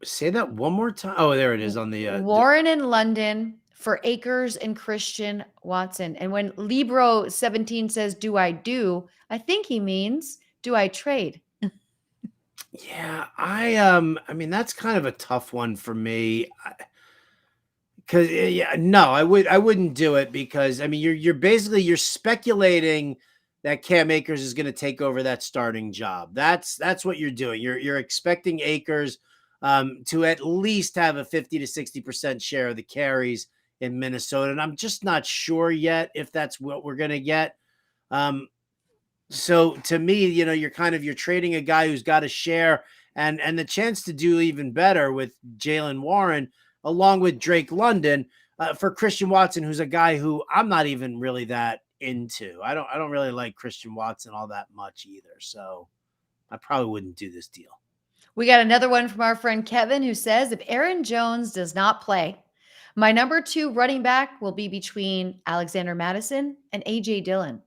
Say that one more time? Oh, there it is on the Warren and London for Akers and Christian Watson. And when Libro 17 says, do, I think he means, do I trade? Yeah, I mean, that's kind of a tough one for me. Because I wouldn't do it because I mean, you're speculating that Cam Akers is going to take over that starting job. That's what you're doing. You're expecting Akers to at least have a 50 to 60% share of the carries in Minnesota. And I'm just not sure yet if that's what we're going to get. So to me, you're trading a guy who's got a share and the chance to do even better with Jalen Warren, along with Drake London for Christian Watson, who's a guy who I'm not even really that into. I don't really like Christian Watson all that much either. So I probably wouldn't do this deal. We got another one from our friend Kevin who says, if Aaron Jones does not play, my number 2 running back will be between Alexander Mattison and AJ Dillon.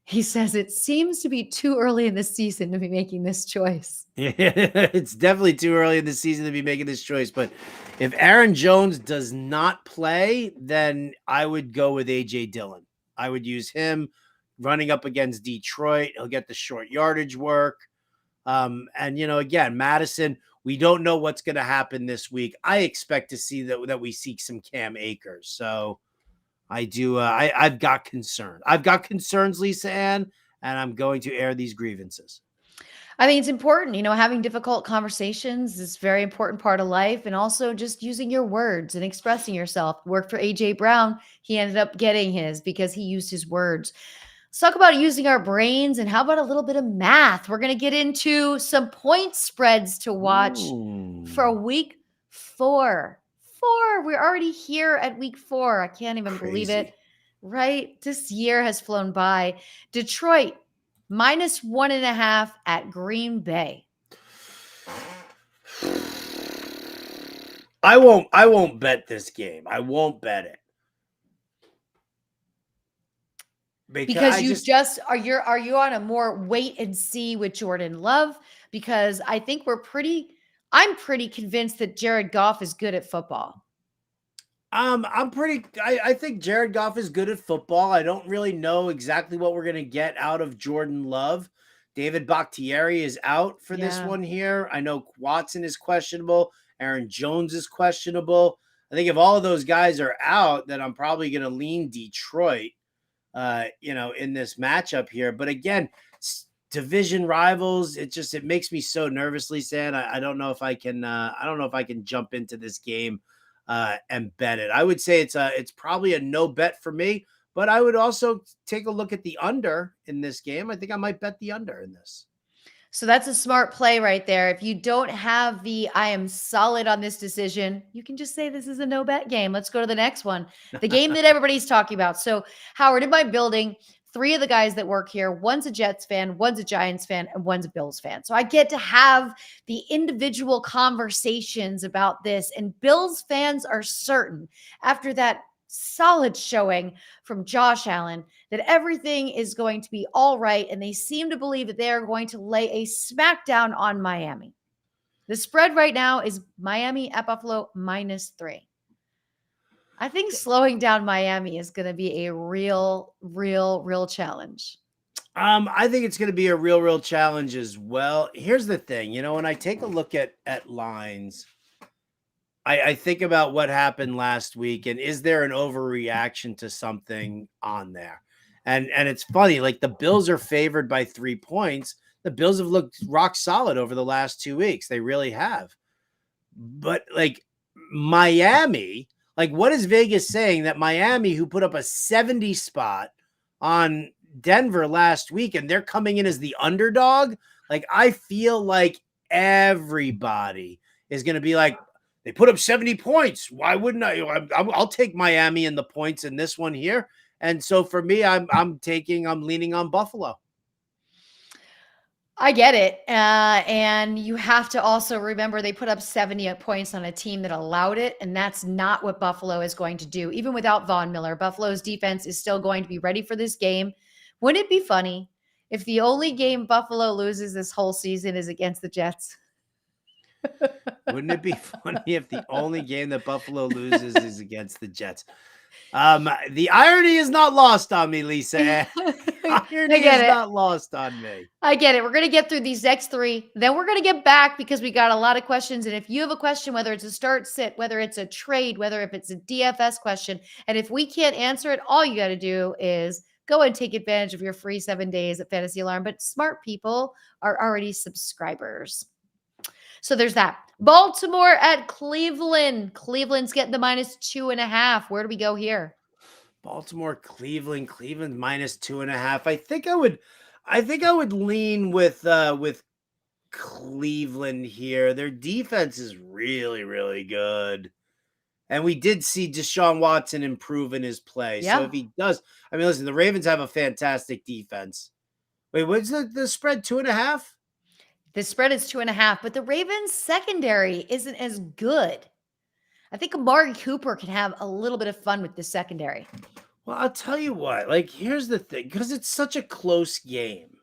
He says it seems to be too early in the season to be making this choice. Yeah, it's definitely too early in the season to be making this choice. But if Aaron Jones does not play, then I would go with AJ Dillon. I would use him running up against Detroit. He'll get the short yardage work. And, again, Madison, we don't know what's going to happen this week. I expect to see that we see some Cam Akers. So I do. I've got concerns. I've got concerns, Lisa Ann, and I'm going to air these grievances. I think it's important, having difficult conversations is a very important part of life. And also just using your words and expressing yourself. Worked for AJ Brown. He ended up getting his because he used his words. Let's talk about using our brains and how about a little bit of math? We're going to get into some point spreads to watch for week 4. 4. We're already here at week 4. I can't even believe it. Crazy. Right? This year has flown by. Detroit -1.5 at Green Bay. I won't bet this game. I won't bet it. Because are you on a more wait and see with Jordan Love? Because I think I'm pretty convinced that Jared Goff is good at football. I think Jared Goff is good at football. I don't really know exactly what we're gonna get out of Jordan Love. David Bakhtiari is out for this one here. I know Watson is questionable. Aaron Jones is questionable. I think if all of those guys are out, then I'm probably gonna lean Detroit. In this matchup here. But again, division rivals, it makes me so nervous, Lisa. I don't know if I can jump into this game and bet it. I would say it's probably a no bet for me, but I would also take a look at the under in this game. I think I might bet the under in this. So that's a smart play right there. If you don't have I am solid on this decision, you can just say this is a no bet game. Let's go to the next one. The game that everybody's talking about. So Howard, in my building, 3 of the guys that work here, one's a Jets fan, one's a Giants fan, and one's a Bills fan. So I get to have the individual conversations about this. And Bills fans are certain after that solid showing from Josh Allen that everything is going to be all right. And they seem to believe that they are going to lay a smackdown on Miami. The spread right now is Miami at Buffalo -3. I think slowing down Miami is going to be a real challenge. I think it's going to be a real challenge as well. Here's the thing, when I take a look at lines, I think about what happened last week, and is there an overreaction to something on there? And it's funny, like the Bills are favored by 3 points. The Bills have looked rock solid over the last 2 weeks. They really have. But like Miami, like what is Vegas saying that Miami, who put up a 70 spot on Denver last week, and they're coming in as the underdog? Like I feel like everybody is going to be like, they put up 70 points. Why wouldn't I? I'll take Miami in the points in this one here. And so for me, I'm leaning on Buffalo. I get it. And you have to also remember they put up 70 points on a team that allowed it. And that's not what Buffalo is going to do. Even without Von Miller, Buffalo's defense is still going to be ready for this game. Wouldn't it be funny if the only game Buffalo loses this whole season is against the Jets? Wouldn't it be funny if the only game that Buffalo loses is against the Jets? The irony is not lost on me, Lisa. Irony is not lost on me. I get it. We're going to get through these next 3. Then we're going to get back because we got a lot of questions. And if you have a question, whether it's a start sit, whether it's a trade, whether if it's a DFS question, and if we can't answer it, all you got to do is go and take advantage of your free 7 days at Fantasy Alarm. But smart people are already subscribers. So there's that. Baltimore at Cleveland. Cleveland's getting the -2.5. Where do we go here? Baltimore, Cleveland -2.5. I think I would lean with Cleveland here. Their defense is really good. And we did see Deshaun Watson improve in his play. Yeah. So if he does, listen, the Ravens have a fantastic defense. Wait, what's the spread? 2.5? The spread is 2.5, but the Ravens secondary isn't as good. I think Amari Cooper can have a little bit of fun with the secondary. Well, I'll tell you what, like, here's the thing, because it's such a close game.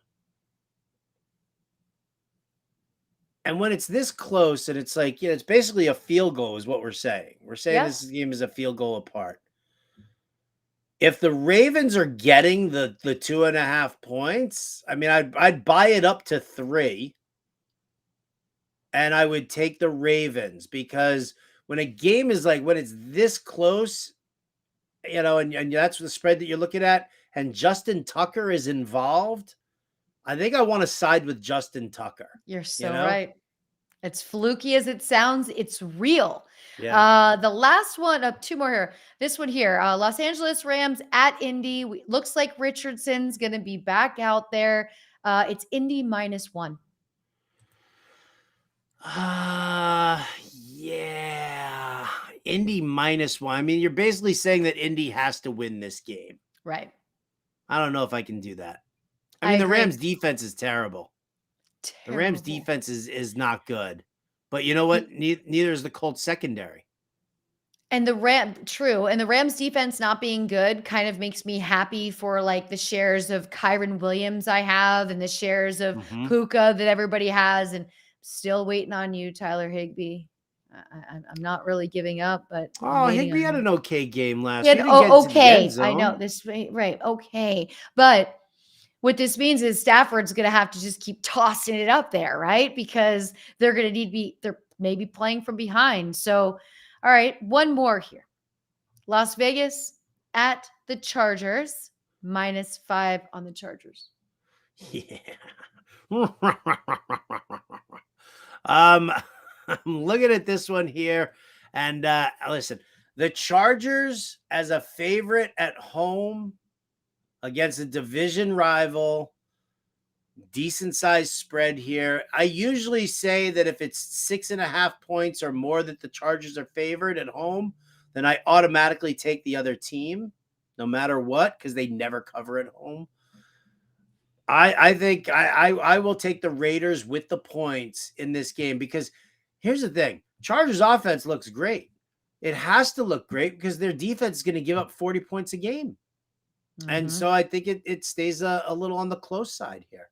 And when it's this close and it's like, it's basically a field goal is what we're saying. We're saying this game is a field goal apart. If the Ravens are getting the 2.5 points, I'd buy it up to 3. And I would take the Ravens, because when a game is like, when it's this close, and that's the spread that you're looking at, and Justin Tucker is involved, I think I want to side with Justin Tucker. You're so right. It's fluky as it sounds. It's real. Yeah. The last one, 2 more here. This one here, Los Angeles Rams at Indy. Looks like Richardson's going to be back out there. It's Indy -1. Yeah. Indy -1. I mean, you're basically saying that Indy has to win this game. Right. I don't know if I can do that. I I mean, the agree. Rams defense is terrible. The Rams Terrible. defense is not good. But you know what? Neither is the Colts secondary. And the Rams defense not being good kind of makes me happy for like the shares of Kyron Williams I have and the shares of Puka that everybody has, and still waiting on you, Tyler Higbee. I'm not really giving up, but Higbee had an okay game last week. week. Okay, I know this, right? Okay, but what this means is Stafford's going to have to just keep tossing it up there, right? Because they're going to they're maybe playing from behind. So, all right, one more here. Las Vegas at the Chargers, -5 on the Chargers. Yeah. I'm looking at this one here, and listen, the Chargers as a favorite at home against a division rival, decent sized spread here. I usually say that if it's 6.5 points or more that the Chargers are favored at home, then I automatically take the other team no matter what, because they never cover at home. I think I will take the Raiders with the points in this game, because here's the thing. Chargers offense looks great. It has to look great because their defense is going to give up 40 points a game. And so I think it stays a little on the close side here.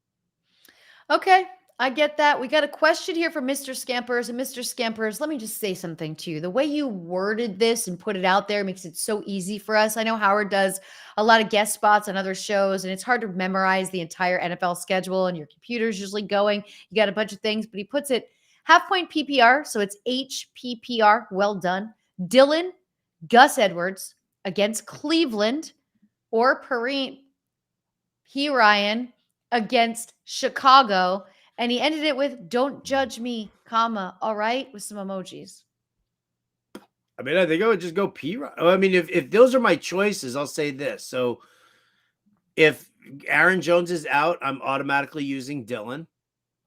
Okay, I get that. We got a question here from Mr. Scampers. And Mr. Scampers, let me just say something to you. The way you worded this and put it out there makes it so easy for us. I know Howard does a lot of guest spots on other shows, and it's hard to memorize the entire NFL schedule, and your computer's usually going. You got a bunch of things, but he puts it half-point PPR, so it's HPPR. Well done. Dylan, Gus Edwards against Cleveland, or P. Ryan against Chicago. And he ended it with, don't judge me, comma, all right, with some emojis. I mean, I think I would just go P. I mean, if those are my choices, I'll say this. So if Aaron Jones is out, I'm automatically using Dylan.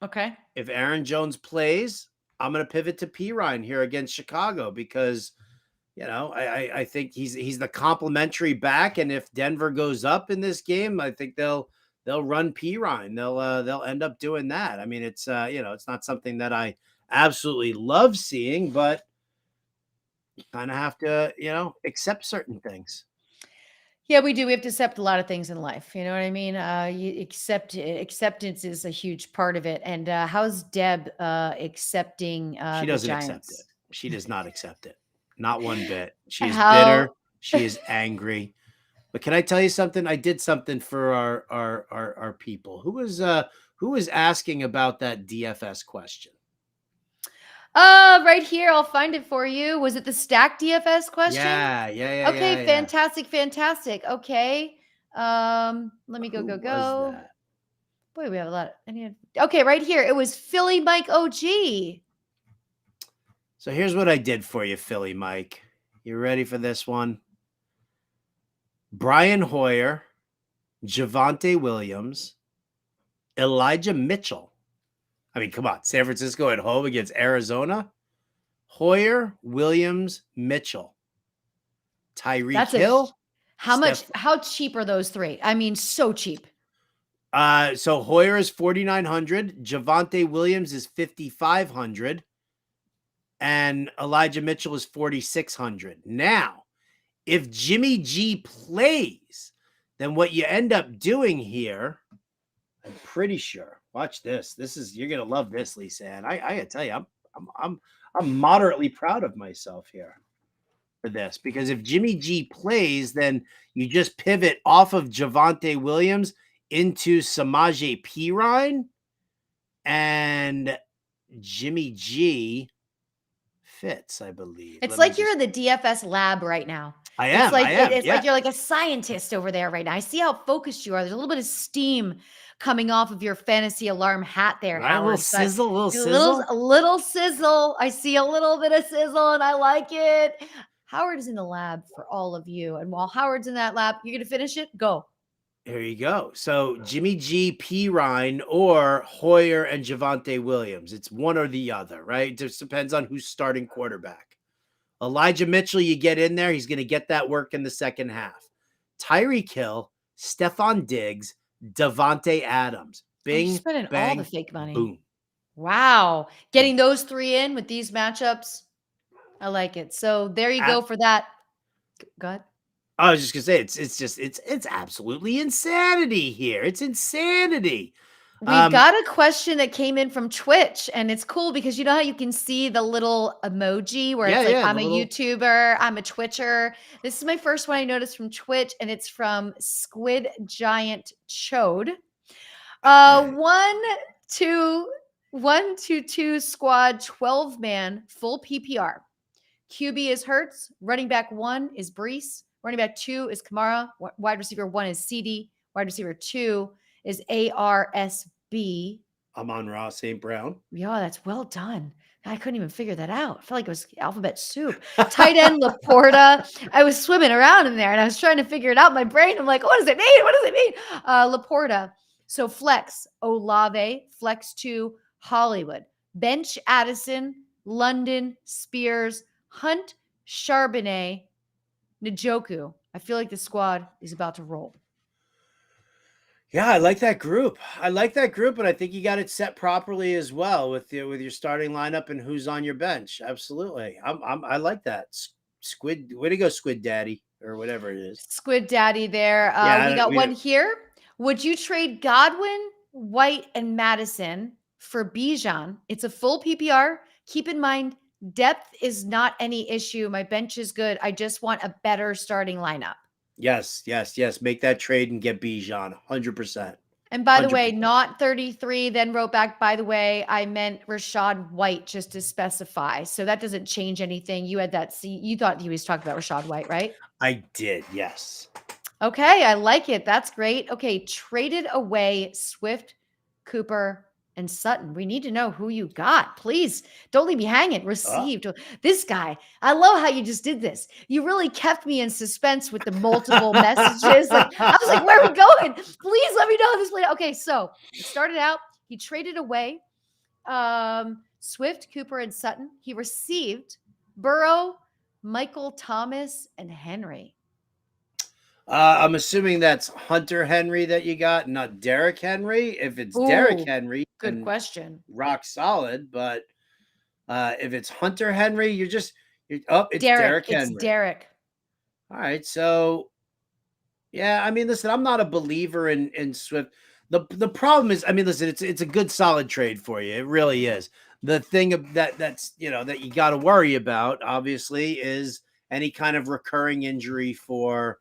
Okay. If Aaron Jones plays, I'm going to pivot to P. Ryan here against Chicago, because I think he's the complimentary back, and if Denver goes up in this game, I think they'll run P. Ryan. They'll end up doing that. I mean, it's it's not something that I absolutely love seeing, but you kind of have to accept certain things. Yeah, we do. We have to accept a lot of things in life. You know what I mean? Acceptance is a huge part of it. And how's Deb accepting? She doesn't the accept it. She does not accept it. Not one bit. She is How- bitter. She is angry. But can I tell you something? I did something for our people. Who was asking about that DFS question? Right here. I'll find it for you. Was it the stack DFS question? Yeah. Okay, yeah. fantastic. Okay. Let me go. Who was that? Boy, we have a lot. Okay, right here. It was Philly Mike OG. So here's what I did for you, Philly Mike. You ready for this one? Brian Hoyer, Javonte Williams, Elijah Mitchell. I mean, come on. San Francisco at home against Arizona. Hoyer, Williams, Mitchell. Tyreek Hill. How cheap are those three? I mean, so cheap. So Hoyer is 4,900. Javonte Williams is 5,500. And Elijah Mitchell is 4,600. Now, if Jimmy G plays, then what you end up doing here, I'm pretty sure. Watch this. You're gonna love this, Lisa. And I gotta tell you, I'm moderately proud of myself here for this, because if Jimmy G plays, then you just pivot off of Javonte Williams into Samaje Perine, and Jimmy G fits, I believe. It's like you're in the DFS lab right now. I am. It's like I am, like you're like a scientist over there right now. I see how focused you are. There's a little bit of steam coming off of your fantasy alarm hat there, Right, a Howard. little sizzle, A little sizzle. I see a little bit of sizzle, and I like it. Howard is in the lab for all of you, and while Howard's in that lab, you're gonna finish it. Go. There you go. So Jimmy G, Perine, or Hoyer and Javonte Williams. It's one or the other, right? It just depends on who's starting quarterback. Elijah Mitchell, you get in there, he's going to get that work in the second half. Tyreek Hill, Stephon Diggs, Devontae Adams. You're Bing, spending all the bang, fake money. boom. Wow. Getting those 3 in with these matchups. I like it. So there you go for that. Go ahead. I was just gonna say it's absolutely insanity here. It's insanity. We've got a question that came in from Twitch, and it's cool because you know how you can see the little emoji where it's like, I'm a YouTuber, I'm a Twitcher. This is my first one I noticed from Twitch, and it's from Squid Giant Chode. 1-2-2 squad, 12-man, full PPR. QB is Hurts. Running back 1 is Brees. Running back 2 is Kamara. Wide receiver 1 is CD. Wide receiver 2 is ARSB. Amon-Ra St. Brown. Yeah, that's well done. I couldn't even figure that out. I felt like it was alphabet soup. Tight end Laporta. I was swimming around in there and I was trying to figure it out in my brain. I'm like, what does it mean? What does it mean? Laporta. So flex, Olave. Flex 2, Hollywood. Bench, Addison. London, Spears. Hunt, Charbonnet. Njoku. I feel like the squad is about to roll. Yeah, I like that group. And I think you got it set properly as well with your starting lineup and who's on your bench. Absolutely, I like that. Squid, way to go, Squid Daddy, or whatever it is. Squid Daddy there. We got one here. Would you trade Godwin, White, and Madison for Bijan? It's a full PPR. Keep in mind, depth is not any issue. My bench is good. I just want a better starting lineup. Yes. Make that trade and get Bijan 100%. And by the way, not 33, then wrote back, by the way, I meant Rachaad White just to specify. So that doesn't change anything. You had that. You thought he was talking about Rachaad White, right? I did. Yes. Okay. I like it. That's great. Okay. Traded away Swift, Cooper, and Sutton. We need to know who you got. Please don't leave me hanging. Received. This guy. I love how you just did this. You really kept me in suspense with the multiple messages. I was like, where are we going? Please let me know this play. Okay, so it started out. He traded away Swift, Cooper, and Sutton. He received Burrow, Michael Thomas, and Henry. I'm assuming that's Hunter Henry that you got, not Derrick Henry. If it's Derrick Henry, good question. Rock solid. But if it's Hunter Henry, it's Derrick Henry. It's Derrick. All right. So, yeah, I mean, listen, I'm not a believer in Swift. The problem is, I mean, listen, it's a good solid trade for you. It really is. The thing that you got to worry about, obviously, is any kind of recurring injury for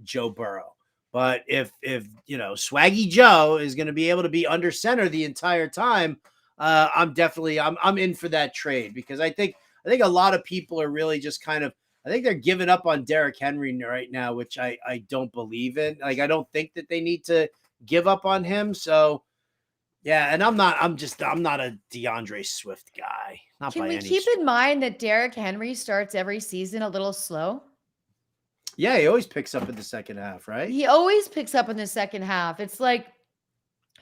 Joe Burrow. But if Swaggy Joe is going to be able to be under center the entire time, I'm in for that trade, because I think a lot of people are really just I think they're giving up on Derrick Henry right now, which I don't believe in. Like, I don't think that they need to give up on him. So yeah, and I'm not a DeAndre Swift guy. Can we keep in mind that Derrick Henry starts every season a little slow? Yeah, he always picks up in the second half, right? He always picks up in the second half. It's like,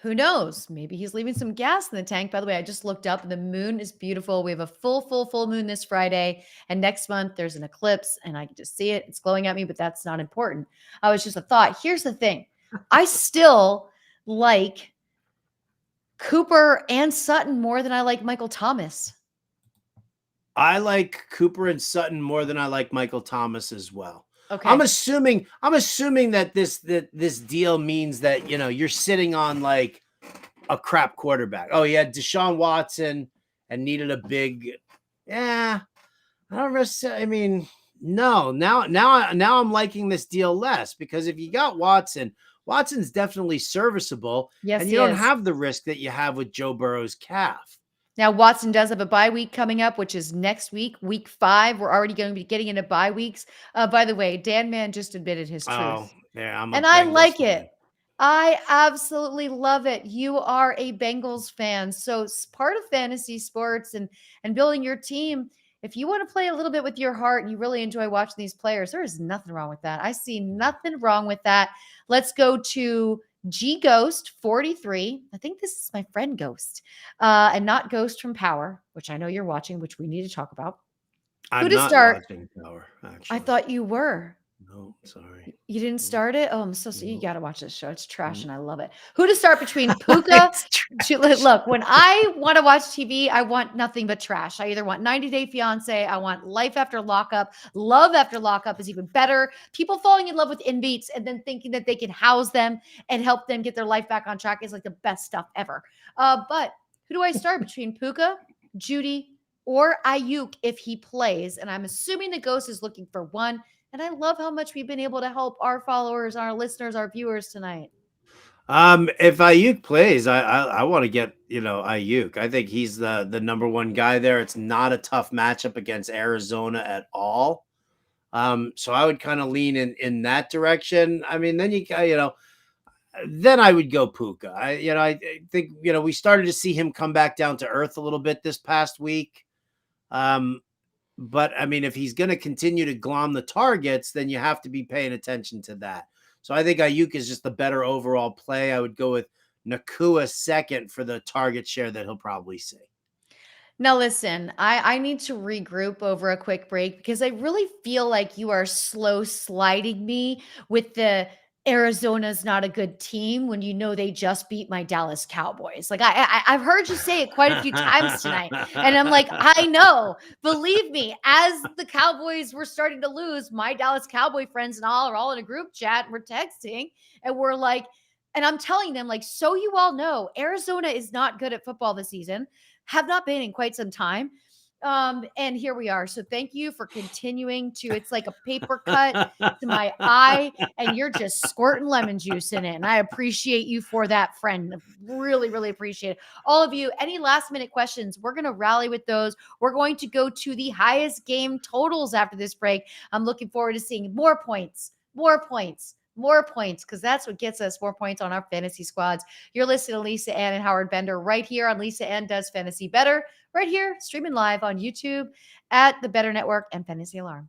who knows? Maybe he's leaving some gas in the tank. By the way, I just looked up. The moon is beautiful. We have a full moon this Friday. And next month, there's an eclipse, and I can just see it. It's glowing at me, but that's not important. I was just a thought. Here's the thing. I still like Cooper and Sutton more than I like Michael Thomas. I like Cooper and Sutton more than I like Michael Thomas as well. Okay. I'm assuming that this deal means that, you're sitting on like a crap quarterback. Oh, yeah, Deshaun Watson and needed a big, I mean, no. Now I'm liking this deal less, because if you got Watson's definitely serviceable. Yes, and you don't have the risk that you have with Joe Burrow's calf. Now, Watson does have a bye week coming up, which is next week, week 5. We're already going to be getting into bye weeks. By the way, Dan Man just admitted his truth. Oh, yeah, and I like it. I absolutely love it. You are a Bengals fan. So it's part of fantasy sports and building your team. If you want to play a little bit with your heart and you really enjoy watching these players, there is nothing wrong with that. I see nothing wrong with that. Let's go to G Ghost 43. I think this is my friend Ghost, and not Ghost from Power, which I know you're watching, which we need to talk about. I'm to not start? watching Power, actually. I thought you were. No, sorry. You didn't start it? Oh, I'm so you No. got to watch this show. It's trash Mm. and I love it. Who to start between Puka? Look, when I want to watch TV, I want nothing but trash. I either want 90 Day Fiance, I want Life After Lockup. Love After Lockup is even better. People falling in love with inmates and then thinking that they can house them and help them get their life back on track is like the best stuff ever. But who do I start between Puka, Judy, or Ayuk if he plays? And I'm assuming the Ghost is looking for one. And I love how much we've been able to help our followers, our listeners, our viewers tonight. If Ayuk plays, I want to get, Ayuk. I think he's the number one guy there. It's not a tough matchup against Arizona at all. So I would kind of lean in that direction. I mean, then then I would go Puka. I think, we started to see him come back down to earth a little bit this past week. But I mean, if he's going to continue to glom the targets, then you have to be paying attention to that. So I think Ayuk is just the better overall play. I would go with Nakua second for the target share that he'll probably see. Now, listen, I need to regroup over a quick break because I really feel like you are slow sliding me with the Arizona's not a good team when you know they just beat my Dallas Cowboys. Like I've heard you say it quite a few times tonight, and I'm like, I know. Believe me, as the Cowboys were starting to lose, my Dallas Cowboy friends and all are all in a group chat. We're texting, and we're like, and I'm telling them like, so you all know, Arizona is not good at football this season. Have not been in quite some time. And here we are. So thank you for continuing to, it's like a paper cut to my eye, and you're just squirting lemon juice in it. And I appreciate you for that, friend. Really, really appreciate it. All of you, any last minute questions, we're going to rally with those. We're going to go to the highest game totals after this break. I'm looking forward to seeing more points, because that's what gets us more points on our fantasy squads. You're listening to Lisa Ann and Howard Bender right here on Lisa Ann Does Fantasy Bettor, right here, streaming live on YouTube at the Bettor Network and Fantasy Alarm.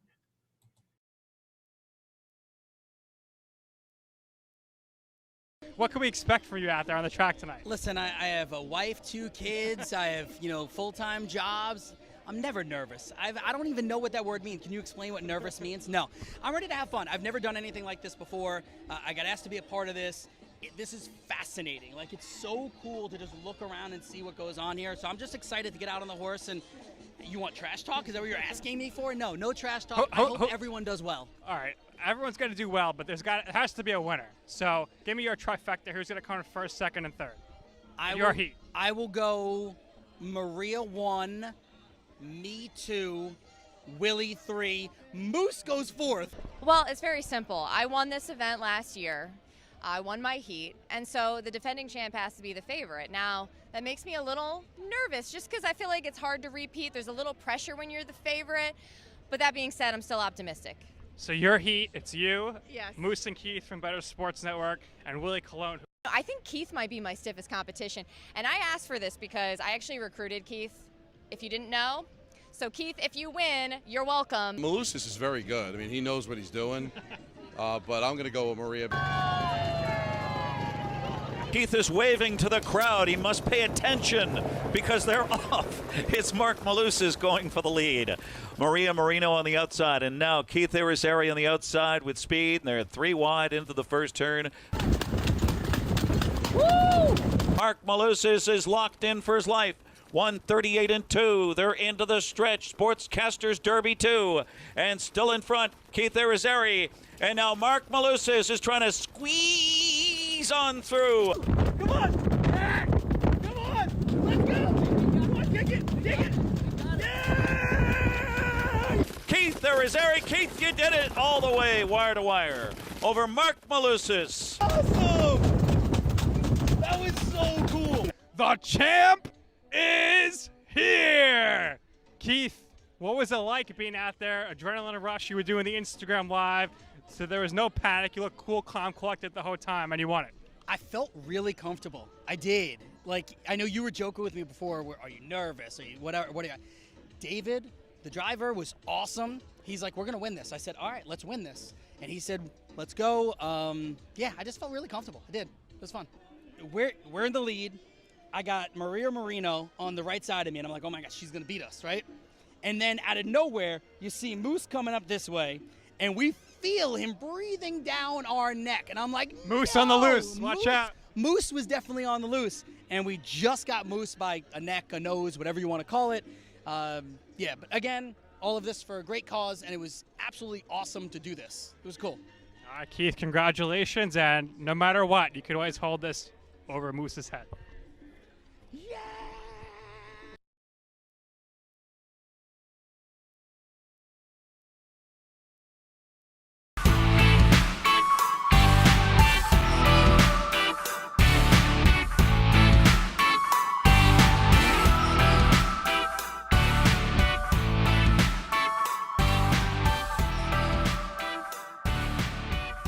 What can we expect from you out there on the track tonight? Listen, I have a wife, 2 kids. I have, full-time jobs. I'm never nervous. I don't even know what that word means. Can you explain what nervous means? No. I'm ready to have fun. I've never done anything like this before. I got asked to be a part of this. This is fascinating. Like, it's so cool to just look around and see what goes on here. So I'm just excited to get out on the horse. And you want trash talk? Is that what you're asking me for? No trash talk. I hope everyone does well. All right. Everyone's going to do well, but it has to be a winner. So give me your trifecta. Who's going to come in first, second, and third? Your heat. I will go Maria 1, me 2, Willie 3, Moose goes 4th. Well, it's very simple. I won this event last year. I won my heat, and so the defending champ has to be the favorite. Now, that makes me a little nervous just because I feel like it's hard to repeat. There's a little pressure when you're the favorite, but that being said, I'm still optimistic. So your heat, it's you, yes. Moose and Keith from Bettor Sports Network, and Willie Colon. I think Keith might be my stiffest competition, and I asked for this because I actually recruited Keith, if you didn't know. So Keith, if you win, you're welcome. Malusis is very good. I mean, he knows what he's doing, but I'm going to go with Maria. Keith is waving to the crowd. He must pay attention because they're off. It's Mark Malusis going for the lead. Maria Marino on the outside, and now Keith Irizarry on the outside with speed, and they're 3 wide into the first turn. Woo! Mark Malusis is locked in for his life. 138 and 2. They're into the stretch. Sportscasters Derby 2. And still in front, Keith Irizarry. And now Mark Malusis is trying to squeeze on through. Come on! Come on! Let's go! Come on, kick it! Kick it! Yeah! Keith Irizarry. Keith, you did it all the way, wire to wire. Over Mark Malusis. Awesome! That was so cool! The champ is here! Keith, what was it like being out there? Adrenaline rush, you were doing the Instagram Live, so there was no panic. You looked cool, calm, collected the whole time, and you won it. I felt really comfortable. I did. Like, I know you were joking with me before. Are you nervous? Are you whatever? What are you? David, the driver, was awesome. He's like, we're going to win this. I said, all right, let's win this. And he said, let's go. Yeah, I just felt really comfortable. I did. It was fun. We're in the lead. I got Maria Marino on the right side of me, and I'm like, oh my gosh, she's going to beat us, right? And then out of nowhere, you see Moose coming up this way, and we feel him breathing down our neck. And I'm like, Moose no! on the loose. Watch out. Moose was definitely on the loose, and we just got Moose by a neck, a nose, whatever you want to call it. Yeah, but again, all of this for a great cause, and it was absolutely awesome to do this. It was cool. All right, Keith, congratulations. And no matter what, you could always hold this over Moose's head.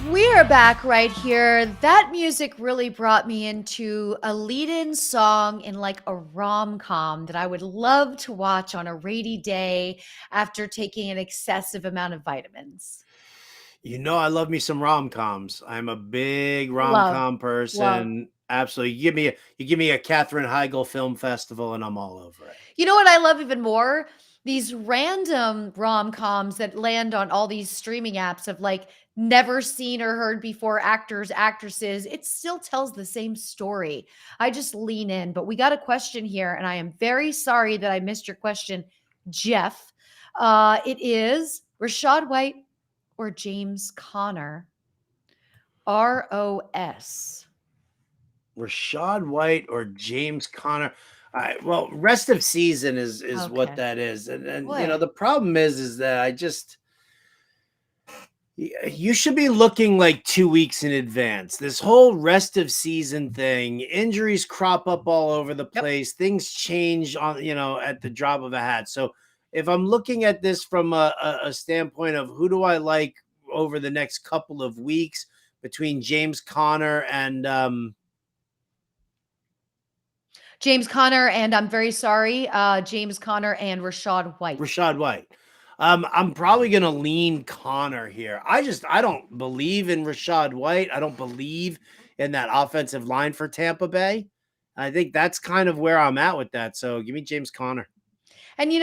We are back right here. That music really brought me into a lead-in song in like a rom-com that I would love to watch on a rainy day after taking an excessive amount of vitamins. You know, I love me some rom-coms. I'm a big rom-com person. Absolutely. You give me a Katherine Heigl film festival and I'm all over it. You know what I love even more? These random rom-coms that land on all these streaming apps of like never seen or heard before actors, actresses. It still tells the same story. I just lean in. But we got a question here, and I am very sorry that I missed your question, Jeff. It is Rachaad White or James Conner? ROS. Rachaad White or James Conner? Well, rest of season is what Okay. that is. And Boy. you know, the problem is that you should be looking like 2 weeks in advance. This whole rest of season thing, injuries crop up all over the place. Things change on, at the drop of a hat. So if I'm looking at this from a standpoint of who do I like over the next couple of weeks between James Conner and James Conner, and I'm very sorry, James Conner and Rachaad White. Rachaad White. I'm probably going to lean Conner here. I don't believe in Rachaad White. I don't believe in that offensive line for Tampa Bay. I think that's kind of where I'm at with that. So give me James Conner. And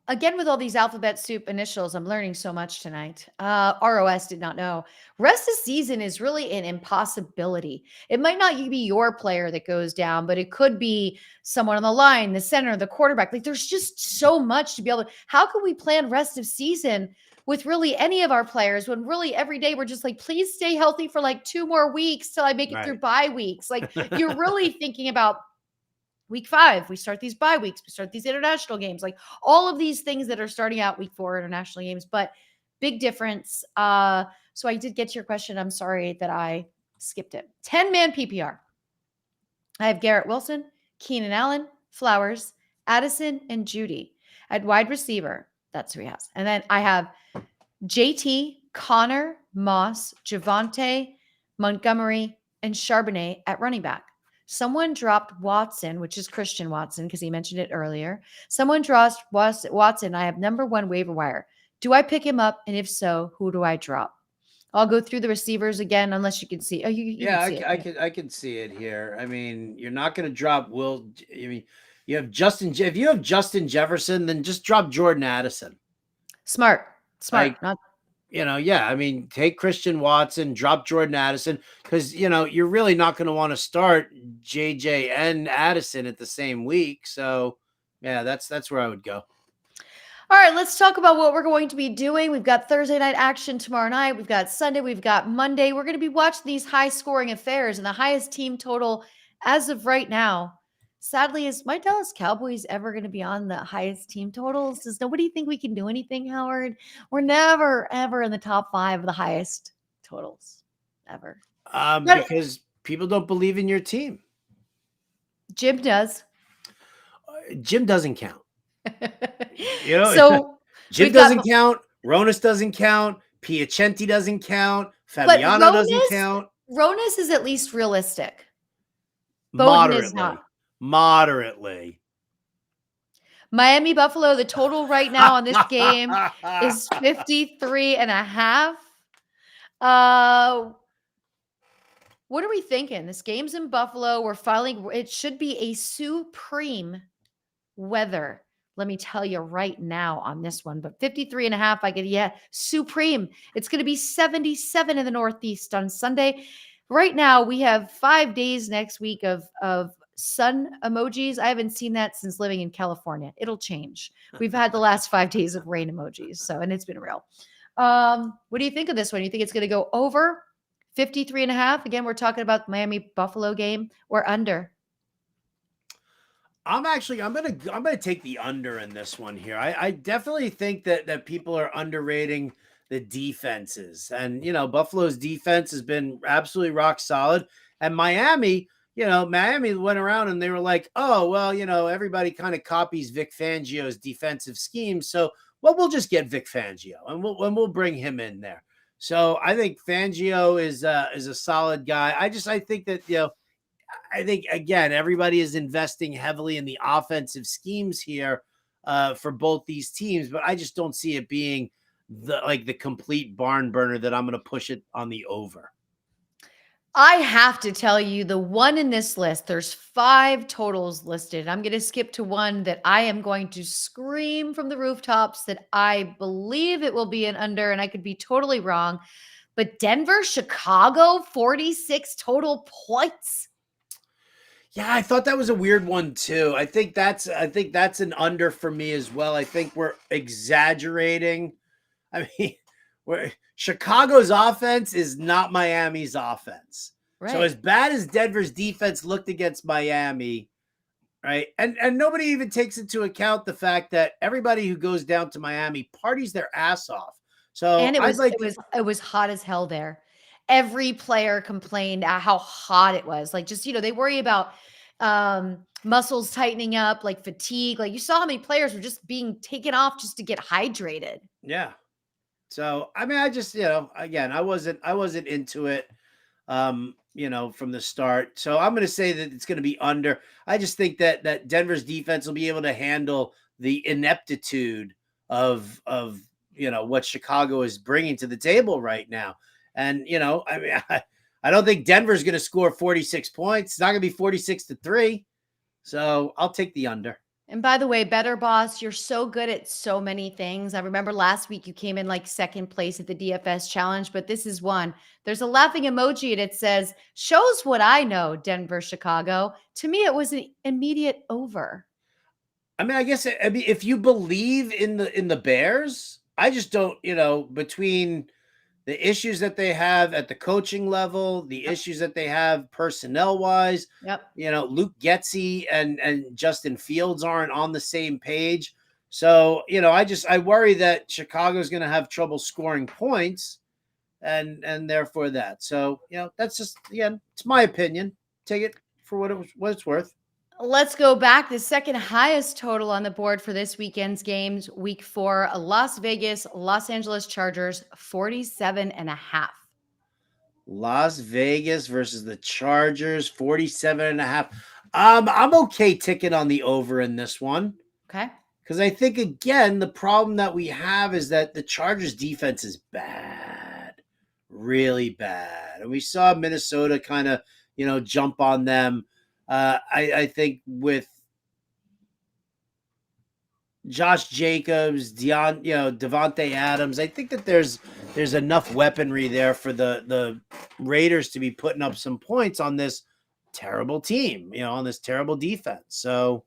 again, with all these alphabet soup initials, I'm learning so much tonight. ROS did not know. Rest of season is really an impossibility. It might not be your player that goes down, but it could be someone on the line, the center, the quarterback. Like there's just so much to be able to. How can we plan rest of season with really any of our players when really every day we're just like, please stay healthy for like 2 more weeks till I make it through bye weeks. Like you're really thinking about week 5, we start these bye weeks, we start these international games, like all of these things that are starting out week 4 international games, but big difference. So I did get to your question. I'm sorry that I skipped it. 10-man PPR. I have Garrett Wilson, Keenan Allen, Flowers, Addison, and Judy. At wide receiver, that's who he has. And then I have JT, Connor, Moss, Javonte, Montgomery, and Charbonnet at running back. Someone dropped Watson, which is Christian Watson, because he mentioned it earlier. Someone dropped Watson. I have number 1 waiver wire. Do I pick him up? And if so, who do I drop? I'll go through the receivers again, unless you can see. Oh, you can see it. I can see it here. I mean, you're not going to drop Will. I mean, you have Justin. If you have Justin Jefferson, then just drop Jordan Addison. Smart. Not. I mean, take Christian Watson, drop Jordan Addison, because, you're really not going to want to start JJ and Addison at the same week. So, yeah, that's where I would go. All right, let's talk about what we're going to be doing. We've got Thursday night action tomorrow night. We've got Sunday. We've got Monday. We're going to be watching these high-scoring affairs, and the highest team total as of right now, sadly, is my Dallas Cowboys ever going to be on the highest team totals? Does nobody think we can do anything, Howard? We're never, ever in the top 5 of the highest totals, ever. Because people don't believe in your team. Jim does. Jim doesn't count. So Jim doesn't count. Ronas doesn't count. Piacenti doesn't count. Fabiano doesn't count. Ronas is at least realistic. Bowden is not. Moderately. Miami Buffalo, the total right now on this game is 53.5. What are we thinking? This game's in Buffalo. It should be a supreme weather let me tell you right now on this one, but 53.5, I get, yeah, supreme. It's going to be 77 in the Northeast on Sunday. Right now, we have 5 days next week of sun emojis. I haven't seen that since living in California. It'll change. We've had the last 5 days of rain emojis, and it's been real. What do you think of this one? You think it's going to go over 53.5? Again, we're talking about the Miami Buffalo game, or under? I'm gonna take the under in this one here. I definitely think that people are underrating the defenses, and Buffalo's defense has been absolutely rock solid, and Miami went around and they were like, oh well, everybody kind of copies Vic Fangio's defensive scheme, so we'll just get Vic Fangio and we'll bring him in there. So I think Fangio is a solid guy. I think that I think, again, everybody is investing heavily in the offensive schemes here for both these teams, but I just don't see it being the complete barn burner that I'm going to push it on the over. I have to tell you, the one in this list, there's 5 totals listed. I'm going to skip to one that I am going to scream from the rooftops that I believe it will be an under, and I could be totally wrong. But Denver, Chicago, 46 total points. Yeah, I thought that was a weird one too. I think that's an under for me as well. I think we're exaggerating. I mean, Chicago's offense is not Miami's offense. Right. So as bad as Denver's defense looked against Miami, right? And nobody even takes into account the fact that everybody who goes down to Miami parties their ass off. So and it was hot as hell there. Every player complained at how hot it was. Like, just, they worry about muscles tightening up, like fatigue. Like, you saw how many players were just being taken off just to get hydrated. Yeah. So, I mean, I just, again, I wasn't into it, from the start. So I'm going to say that it's going to be under. I just think that Denver's defense will be able to handle the ineptitude of what Chicago is bringing to the table right now. And, I mean, I don't think Denver's going to score 46 points. It's not going to be 46-3. So I'll take the under. And by the way, Better Boss, you're so good at so many things. I remember last week you came in like second place at the DFS challenge, but this is one. There's a laughing emoji and it says, shows what I know, Denver, Chicago. To me, it was an immediate over. I mean, if you believe in the Bears, I just don't, between the issues that they have at the coaching level, the issues that they have personnel wise, Luke Getsy and Justin Fields aren't on the same page. So, I worry that Chicago's going to have trouble scoring points and therefore that. So, that's just, again, it's my opinion. Take it for what it's worth. Let's go back. The second highest total on the board for this weekend's games, week 4, Las Vegas, Los Angeles Chargers, 47.5. Las Vegas versus the Chargers, 47.5. I'm okay ticking on the over in this one. Okay. Because I think, again, the problem that we have is that the Chargers defense is bad, really bad. And we saw Minnesota kind of, jump on them. I think with Josh Jacobs, Devontae Adams, I think that there's enough weaponry there for the Raiders to be putting up some points on this terrible team, on this terrible defense. So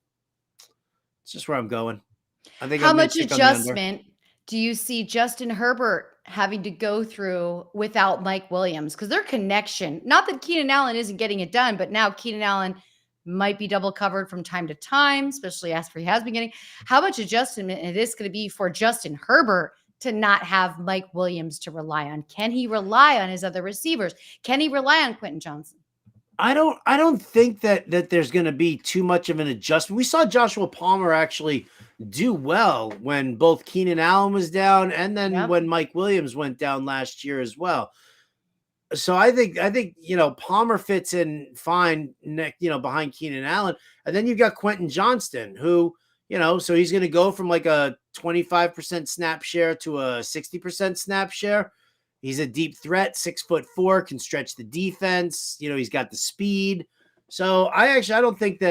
it's just where I'm going. I think how much adjustment do you see Justin Herbert having to go through without Mike Williams? Because their connection, not that Keenan Allen isn't getting it done, but now Keenan Allen might be double covered from time to time, especially after he has been getting. How much adjustment it is going to be for Justin Herbert to not have Mike Williams to rely on? Can he rely on his other receivers? Can he rely on Quentin Johnson? I don't think that there's going to be too much of an adjustment. We saw Joshua Palmer actually do well when both Keenan Allen was down and then when Mike Williams went down last year as well. So I think Palmer fits in fine, behind Keenan Allen. And then you've got Quentin Johnston, who, so he's going to go from like a 25% snap share to a 60% snap share. He's a deep threat, 6'4", can stretch the defense. He's got the speed. So I don't think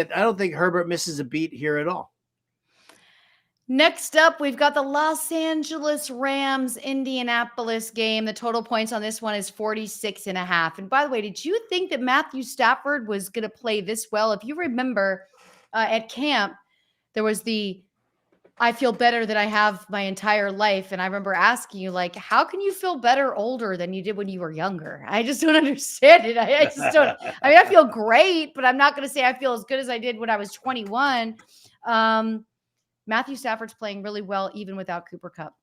Herbert misses a beat here at all. Next up, we've got the Los Angeles Rams Indianapolis game. The total points on this one is 46.5. And by the way, did you think that Matthew Stafford was going to play this well? If you remember at camp, there was the I feel better than I have my entire life. And I remember asking you, like, how can you feel better older than you did when you were younger? I just don't understand it. I just don't. I mean, I feel great, but I'm not going to say I feel as good as I did when I was 21. Matthew Stafford's playing really well, even without Cooper Kupp.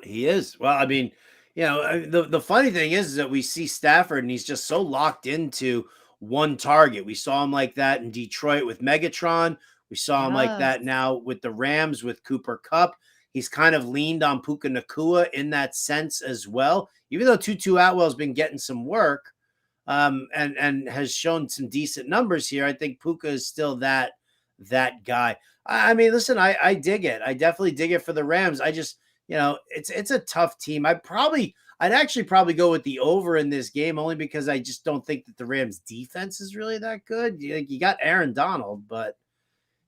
He is. Well, I mean, the funny thing is that we see Stafford and he's just so locked into one target. We saw him like that in Detroit with Megatron. We saw him like that now with the Rams with Cooper Kupp. He's kind of leaned on Puka Nacua in that sense as well. Even though Tutu Atwell's been getting some work and has shown some decent numbers here, I think Puka is still that guy. I mean, listen, I dig it. I definitely dig it for the Rams. I just, it's a tough team. I'd actually probably go with the over in this game only because I just don't think that the Rams defense is really that good. You got Aaron Donald, but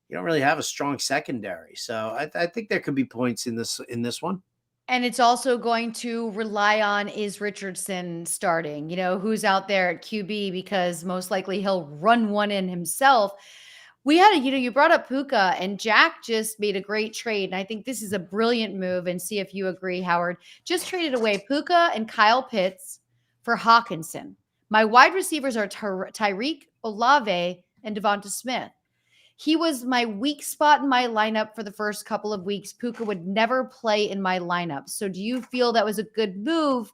you don't really have a strong secondary. So I think there could be points in this one. And it's also going to rely on is Richardson starting, who's out there at QB, because most likely he'll run one in himself. We had you brought up Puka, and Jack just made a great trade. And I think this is a brilliant move, and see if you agree, Howard. Just traded away Puka and Kyle Pitts for Hawkinson. My wide receivers are Tyreek, Olave, and Devonta Smith. He was my weak spot in my lineup for the first couple of weeks. Puka would never play in my lineup. So do you feel that was a good move,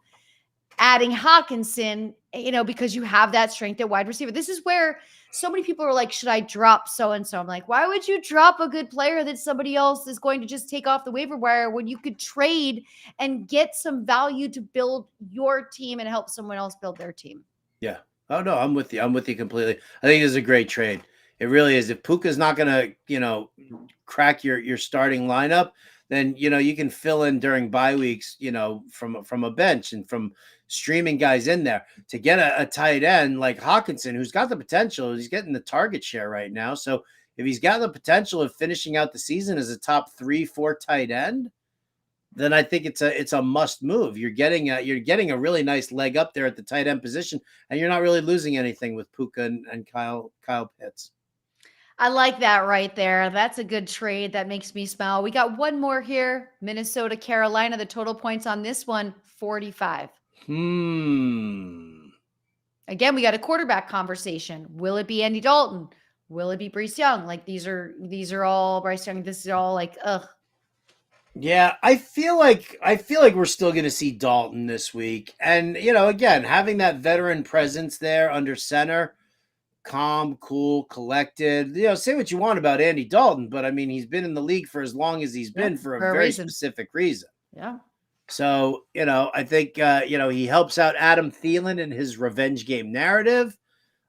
adding Hawkinson, because you have that strength at wide receiver? This is where so many people are like, should I drop so-and-so? I'm like, why would you drop a good player that somebody else is going to just take off the waiver wire when you could trade and get some value to build your team and help someone else build their team? Yeah. Oh, no, I'm with you. I'm with you completely. I think it's a great trade. It really is. If Puka's not going to, crack your starting lineup, then, you can fill in during bye weeks, from a bench and from streaming guys in there to get a tight end like Hawkinson, who's got the potential. He's getting the target share right now. So if he's got the potential of finishing out the season as a top 3-4 tight end, then I think it's a must move. You're getting a really nice leg up there at the tight end position, and you're not really losing anything with Puka and Kyle Pitts. I like that right there. That's a good trade. That makes me smile. We got one more here. Minnesota, Carolina. The total points on this one, 45. Again, we got a quarterback conversation. Will it be Andy Dalton? Will it be Bryce Young? Like these are all Bryce Young. This is all like, ugh. Yeah, I feel like we're still going to see Dalton this week. And, again, having that veteran presence there under center, calm, cool, collected. Say what you want about Andy Dalton, but I mean, he's been in the league for as long as he's been for a very specific reason. Yeah. So, I think, he helps out Adam Thielen in his revenge game narrative.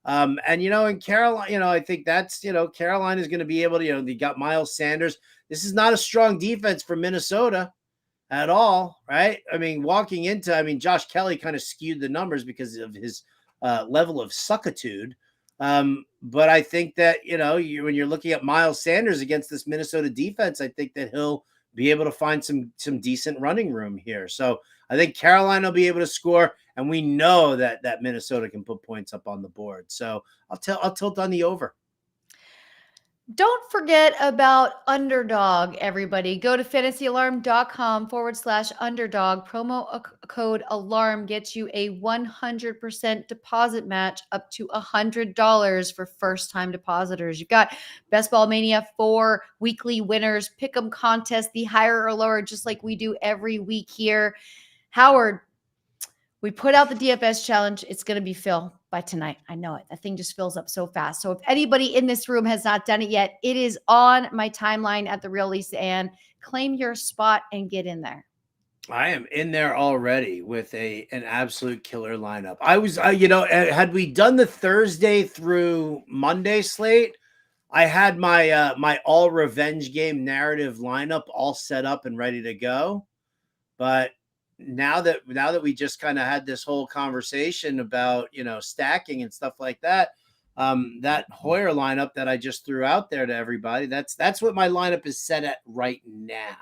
And, in Carolina, I think that's, Carolina is going to be able to, they got Miles Sanders. This is not a strong defense for Minnesota at all, right? I mean, Josh Kelly kind of skewed the numbers because of his level of suckitude. But I think that, when you're looking at Miles Sanders against this Minnesota defense, I think that he'll be able to find some decent running room here. So I think Carolina will be able to score, and we know that Minnesota can put points up on the board. So I'll tilt on the over. Don't forget about Underdog, everybody. Go to fantasyalarm.com/underdog. Promo code ALARM gets you a 100% deposit match up to $100 for first-time depositors. You've got Best Ball Mania 4 weekly winners, pick'em contest, the higher or lower, just like we do every week here. Howard, we put out the DFS challenge. It's going to be Phil by tonight. I know it. That thing just fills up so fast. So if anybody in this room has not done it yet, it is on my timeline at The Real Lisa Ann. Claim your spot and get in there. I am in there already with an absolute killer lineup. I was, had we done the Thursday through Monday slate, I had my all revenge game narrative lineup all set up and ready to go. But now that we just kind of had this whole conversation about, stacking and stuff like that, that Hoyer lineup that I just threw out there to everybody. That's what my lineup is set at right now.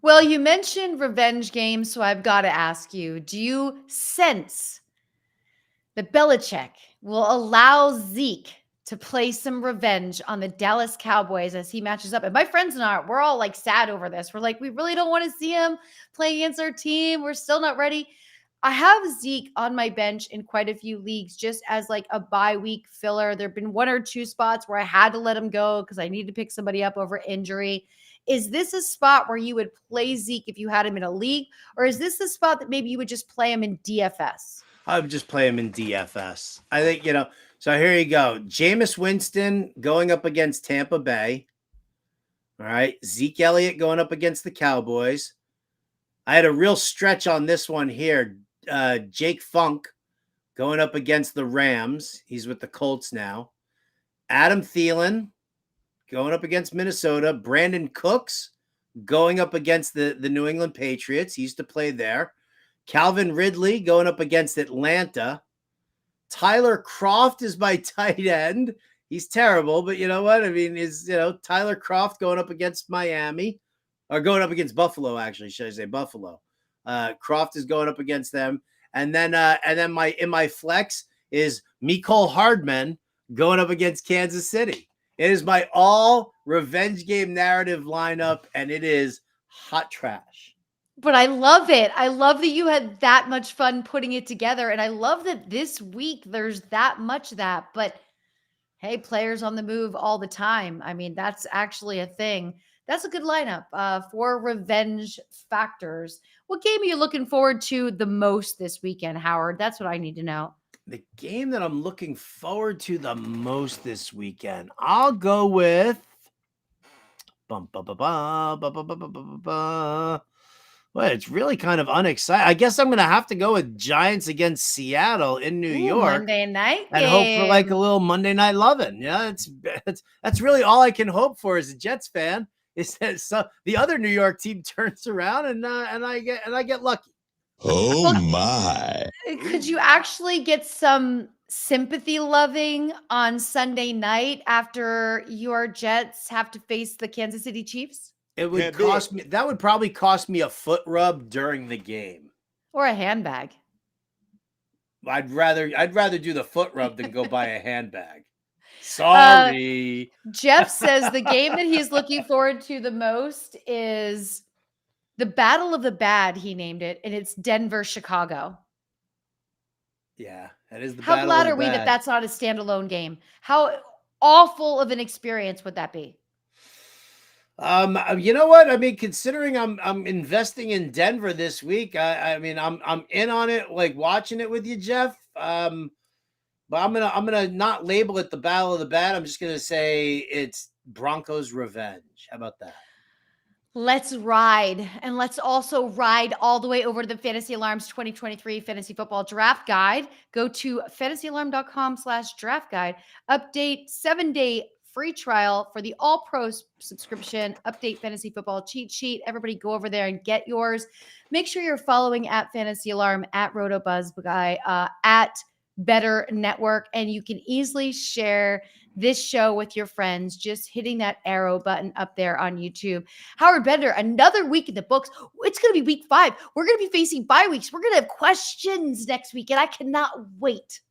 Well, you mentioned revenge games, so I've got to ask you, do you sense that Belichick will allow Zeke to play some revenge on the Dallas Cowboys as he matches up? And my friends and I, we're all like sad over this. We're like, we really don't want to see him play against our team. We're still not ready. I have Zeke on my bench in quite a few leagues just as like a bye week filler. There've been 1 or 2 spots where I had to let him go because I needed to pick somebody up over injury. Is this a spot where you would play Zeke if you had him in a league? Or is this the spot that maybe you would just play him in DFS? I would just play him in DFS. I think, so here you go. Jameis Winston going up against Tampa Bay. All right. Zeke Elliott going up against the Cowboys. I had a real stretch on this one here. Jake Funk going up against the Rams. He's with the Colts now. Adam Thielen going up against Minnesota. Brandon Cooks going up against the New England Patriots. He used to play there. Calvin Ridley going up against Atlanta. Tyler Kroft is my tight end. He's terrible, but you know what? I mean, Tyler Kroft going up against Miami, or going up against Buffalo, actually, should I say Buffalo. Kroft is going up against them. And then in my flex is Mecole Hardman going up against Kansas City. It is my all revenge game narrative lineup, and it is hot trash. But I love it. I love that you had that much fun putting it together. And I love that this week there's that much of that. But hey, players on the move all the time. I mean, that's actually a thing. That's a good lineup for revenge factors. What game are you looking forward to the most this weekend, Howard? That's what I need to know. The game that I'm looking forward to the most this weekend, I'll go with well, it's really kind of unexciting. I guess I'm going to have to go with Giants against Seattle in New York. Monday night and game. hope for like a little Monday night loving. Yeah, that's really all I can hope for as a Jets fan. Is that the other New York team turns around and I get lucky. Oh my. Could you actually get some sympathy loving on Sunday night after your Jets have to face the Kansas City Chiefs? It would cost me. That would probably cost me a foot rub during the game. Or a handbag. I'd rather do the foot rub than go buy a handbag. Sorry. Jeff says the game that he's looking forward to the most is the Battle of the Bad, he named it, and it's Denver, Chicago. Yeah, that is the How Battle glad of are the we Bad. that that's not a standalone game? How awful of an experience would that be? You know what? I mean, considering I'm investing in Denver this week, I mean, I'm in on it, like watching it with you, Jeff. But I'm gonna not label it the Battle of the Bad. I'm just gonna say it's Broncos revenge. How about that? Let's ride. And let's also ride all the way over to the Fantasy Alarms 2023 Fantasy Football Draft Guide. Go to fantasyalarm.com/draft guide. Update 7-day free trial for the All Pros subscription. Update Fantasy Football cheat sheet. Everybody go over there and get yours. Make sure you're following at Fantasy Alarm, at RotoBuzz Guy, at Better Network, and you can easily share this show with your friends just hitting that arrow button up there on YouTube. Howard Bender, another week in the books. It's going to be week 5. We're going to be facing bye weeks. We're going to have questions next week, and I cannot wait.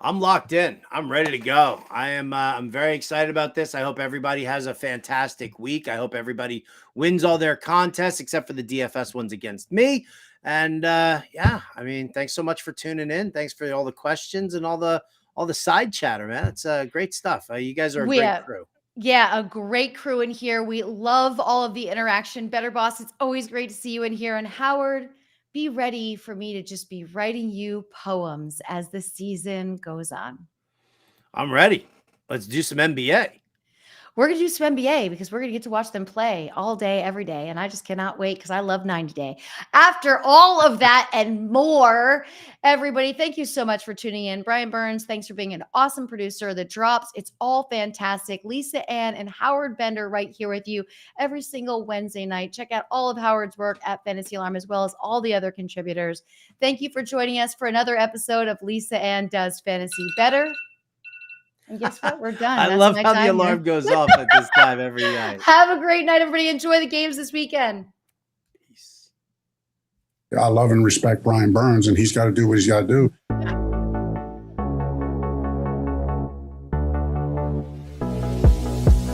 I'm locked in. I'm ready to go. I'm very excited about this. I hope everybody has a fantastic week. I hope everybody wins all their contests except for the DFS ones against me. And yeah, I mean, thanks so much for tuning in. Thanks for all the questions and all the side chatter, man. It's great stuff. You guys are a great crew. Yeah, a great crew in here. We love all of the interaction. Better Boss, it's always great to see you in here. And Howard, be ready for me to just be writing you poems as the season goes on. I'm ready. Let's do some NBA. We're going to do some NBA because we're going to get to watch them play all day, every day. And I just cannot wait because I love 90 Day. After all of that and more, everybody, thank you so much for tuning in. Brian Burns, thanks for being an awesome producer. The drops, it's all fantastic. Lisa Ann and Howard Bender right here with you every single Wednesday night. Check out all of Howard's work at Fantasy Alarm as well as all the other contributors. Thank you for joining us for another episode of Lisa Ann Does Fantasy Bettor. And guess what? We're done. I That's love my how the time alarm here. goes off at this time every night. Have a great night, everybody. Enjoy the games this weekend. I love and respect Brian Burns, and he's got to do what he's got to do.